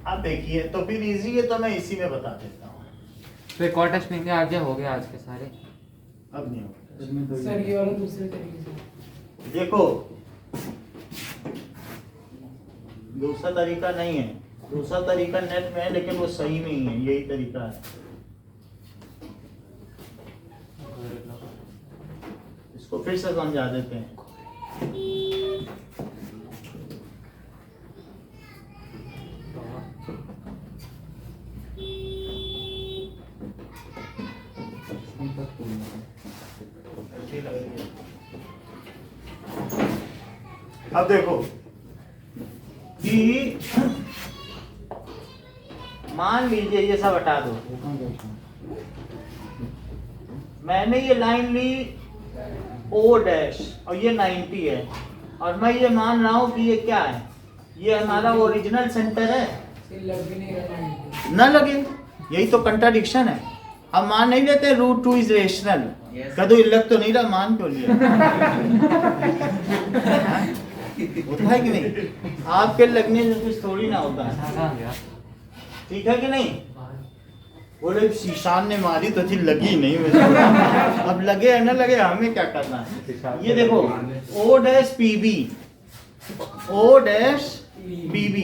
अब देखिए तो फिर इजी है तो मैं इसी में बता देता हूँ। तो एक और टेस्ट लेंगे, आगे हो गया आज के सारे। अब नहीं होगा सर ये वाला दूसरे तरीके से देखो, दूसरा तरीका नहीं है, दूसरा तरीका नेट में है लेकिन वो सही नहीं है, यही तरीका है। इसको फिर से समझा देते हैं। अब देखो कि मान लीजिए ये सब हटा दो, मैंने ये लाइन ली O डैश और ये 90 है, और मैं ये मान रहा हूं कि ये क्या है, ये हमारा ओरिजिनल सेंटर है। लग भी नहीं रहा ना लगे, यही तो कंट्राडिक्शन है। हम मान नहीं लेते √2 इज रेशनल, कदो लग तो नहीं रहा, मान क्यों लिया? होता है कि नहीं? आपके लगने से कुछ थोड़ी ना होता है, ठीक है कि नहीं? बोले शीशान ने मारी तो थी, लगी नहीं मुझे। अब लगे या ना लगे हमें क्या करना है। ये देखो O dash PB, O dash PB,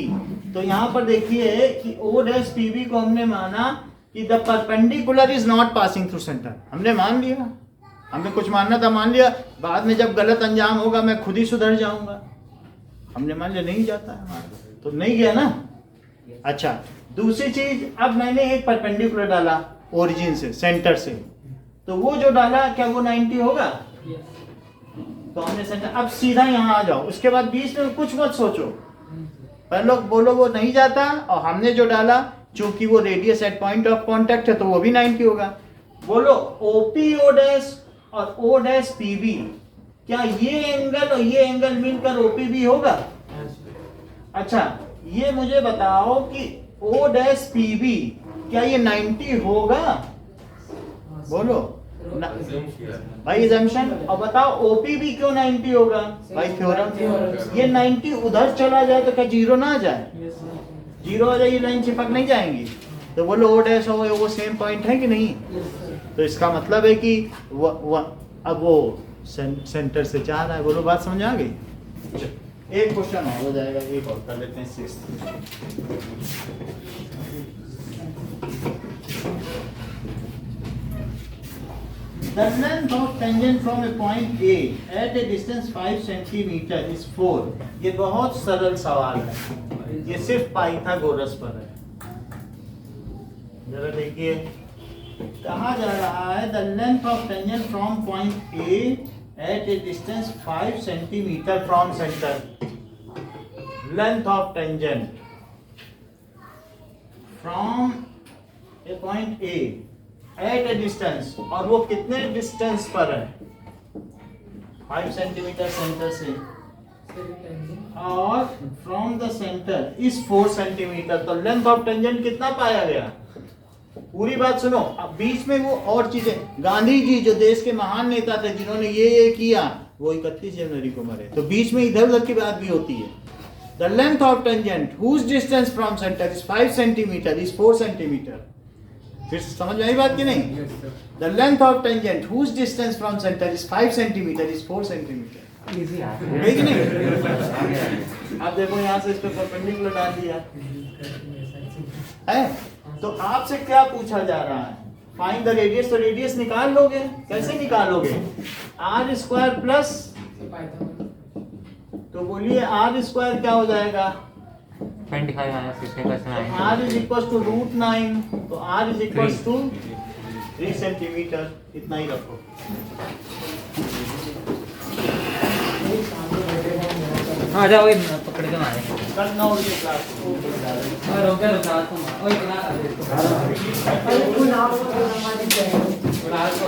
तो यहाँ पर देखिए कि O डैश PB को हमने माना कि the perpendicular is not passing through centre. हमने मान लिया, हमें कुछ मानना था, मान लिया। बाद में जब गलत अंजाम होगा मैं खुद ही सुधर जाऊंगा। हमने मान लिया नहीं जाता है हमारा, तो नहीं गया ना। अच्छा, दूसरी चीज, अब मैंने एक परपेंडिकुलर डाला ओरिजिन से, सेंटर से, तो वो जो डाला क्या वो 90 होगा? तो हमने सेंटर, अब सीधा यहाँ आ जाओ, उसके बाद बीच में कुछ मत सोचो, पहले लोग बोलो वो नहीं जाता, और हमने जो डाला चूंकि वो radius at point of contact है तो वो भी 90 होगा। बोलो OPO डैश और O डैश PB, क्या ये एंगल और ये एंगल मिलकर OPB होगा? अच्छा, ये मुझे बताओ कि O डैश PB क्या ये 90 होगा? बोलो ना भाई, एजम्पशन। और बताओ OPB क्यों 90 होगा? भाई थ्योरम। ये 90 उधर चला जाए तो क्या 0 ना आ जाए? 0 आ जाएगी, लाइन चिपक नहीं जाएंगी। तो बोलो O डैश और वो सेम पॉइंट है कि नहीं? तो इसका मतलब है कि अब वो सेंटर से जा रहा है। बोलो बात समझ आ गई? एक क्वेश्चन और हो जाएगा, एक और कर लेते हैं 6th। The length of tangent from a point A at a distance 5 centimeter is 4। ये बहुत सरल सवाल है, ये सिर्फ पाइथागोरस पर है। जरा देखिए कहा जा रहा है, the length of tangent from point A at a distance 5 centimeter from center। Length of tangent from a point A at a distance, और वो कितने डिस्टेंस पर है? 5 सेंटीमीटर सेंटर से, और from the centre is 4 centimetre. तो length of tangent कितना पाया गया? पूरी बात सुनो। अब बीच में वो और चीजें, गांधी जी जो देश के महान नेता थे जिन्होंने ये किया, वो 31 जनवरी को मरे। तो बीच में इधर उधर की बात भी होती है। The length of tangent whose distance from centre is 5 centimetre is 4 centimetre. फिर समझ में आई बात कि नहीं? The length of tangent whose distance from centre is 5 centimetre is 4 centimetre. Easy आ है कि नहीं? आप देखो यहाँ से इस पे परपेंडिकुलर डाल दिया है। तो आपसे क्या पूछा जा रहा है? Find the radius. तो रेडियस निकाल लोगे, कैसे निकालोगे? आर स्क्वायर प्लस, तो बोलिए आर स्क्वायर क्या हो जाएगा? 25 minus 60 plus 9. R is equal to √9, तो R is equal to 3 centimetre. इतना ही रखो। हाँ जाओ, पकड़ के मारे। करना हो ये क्लास को। और हो गया रुका तुम। ओए इतना कर दे। अरे तू ना बोल, हमारी क्या है? रात को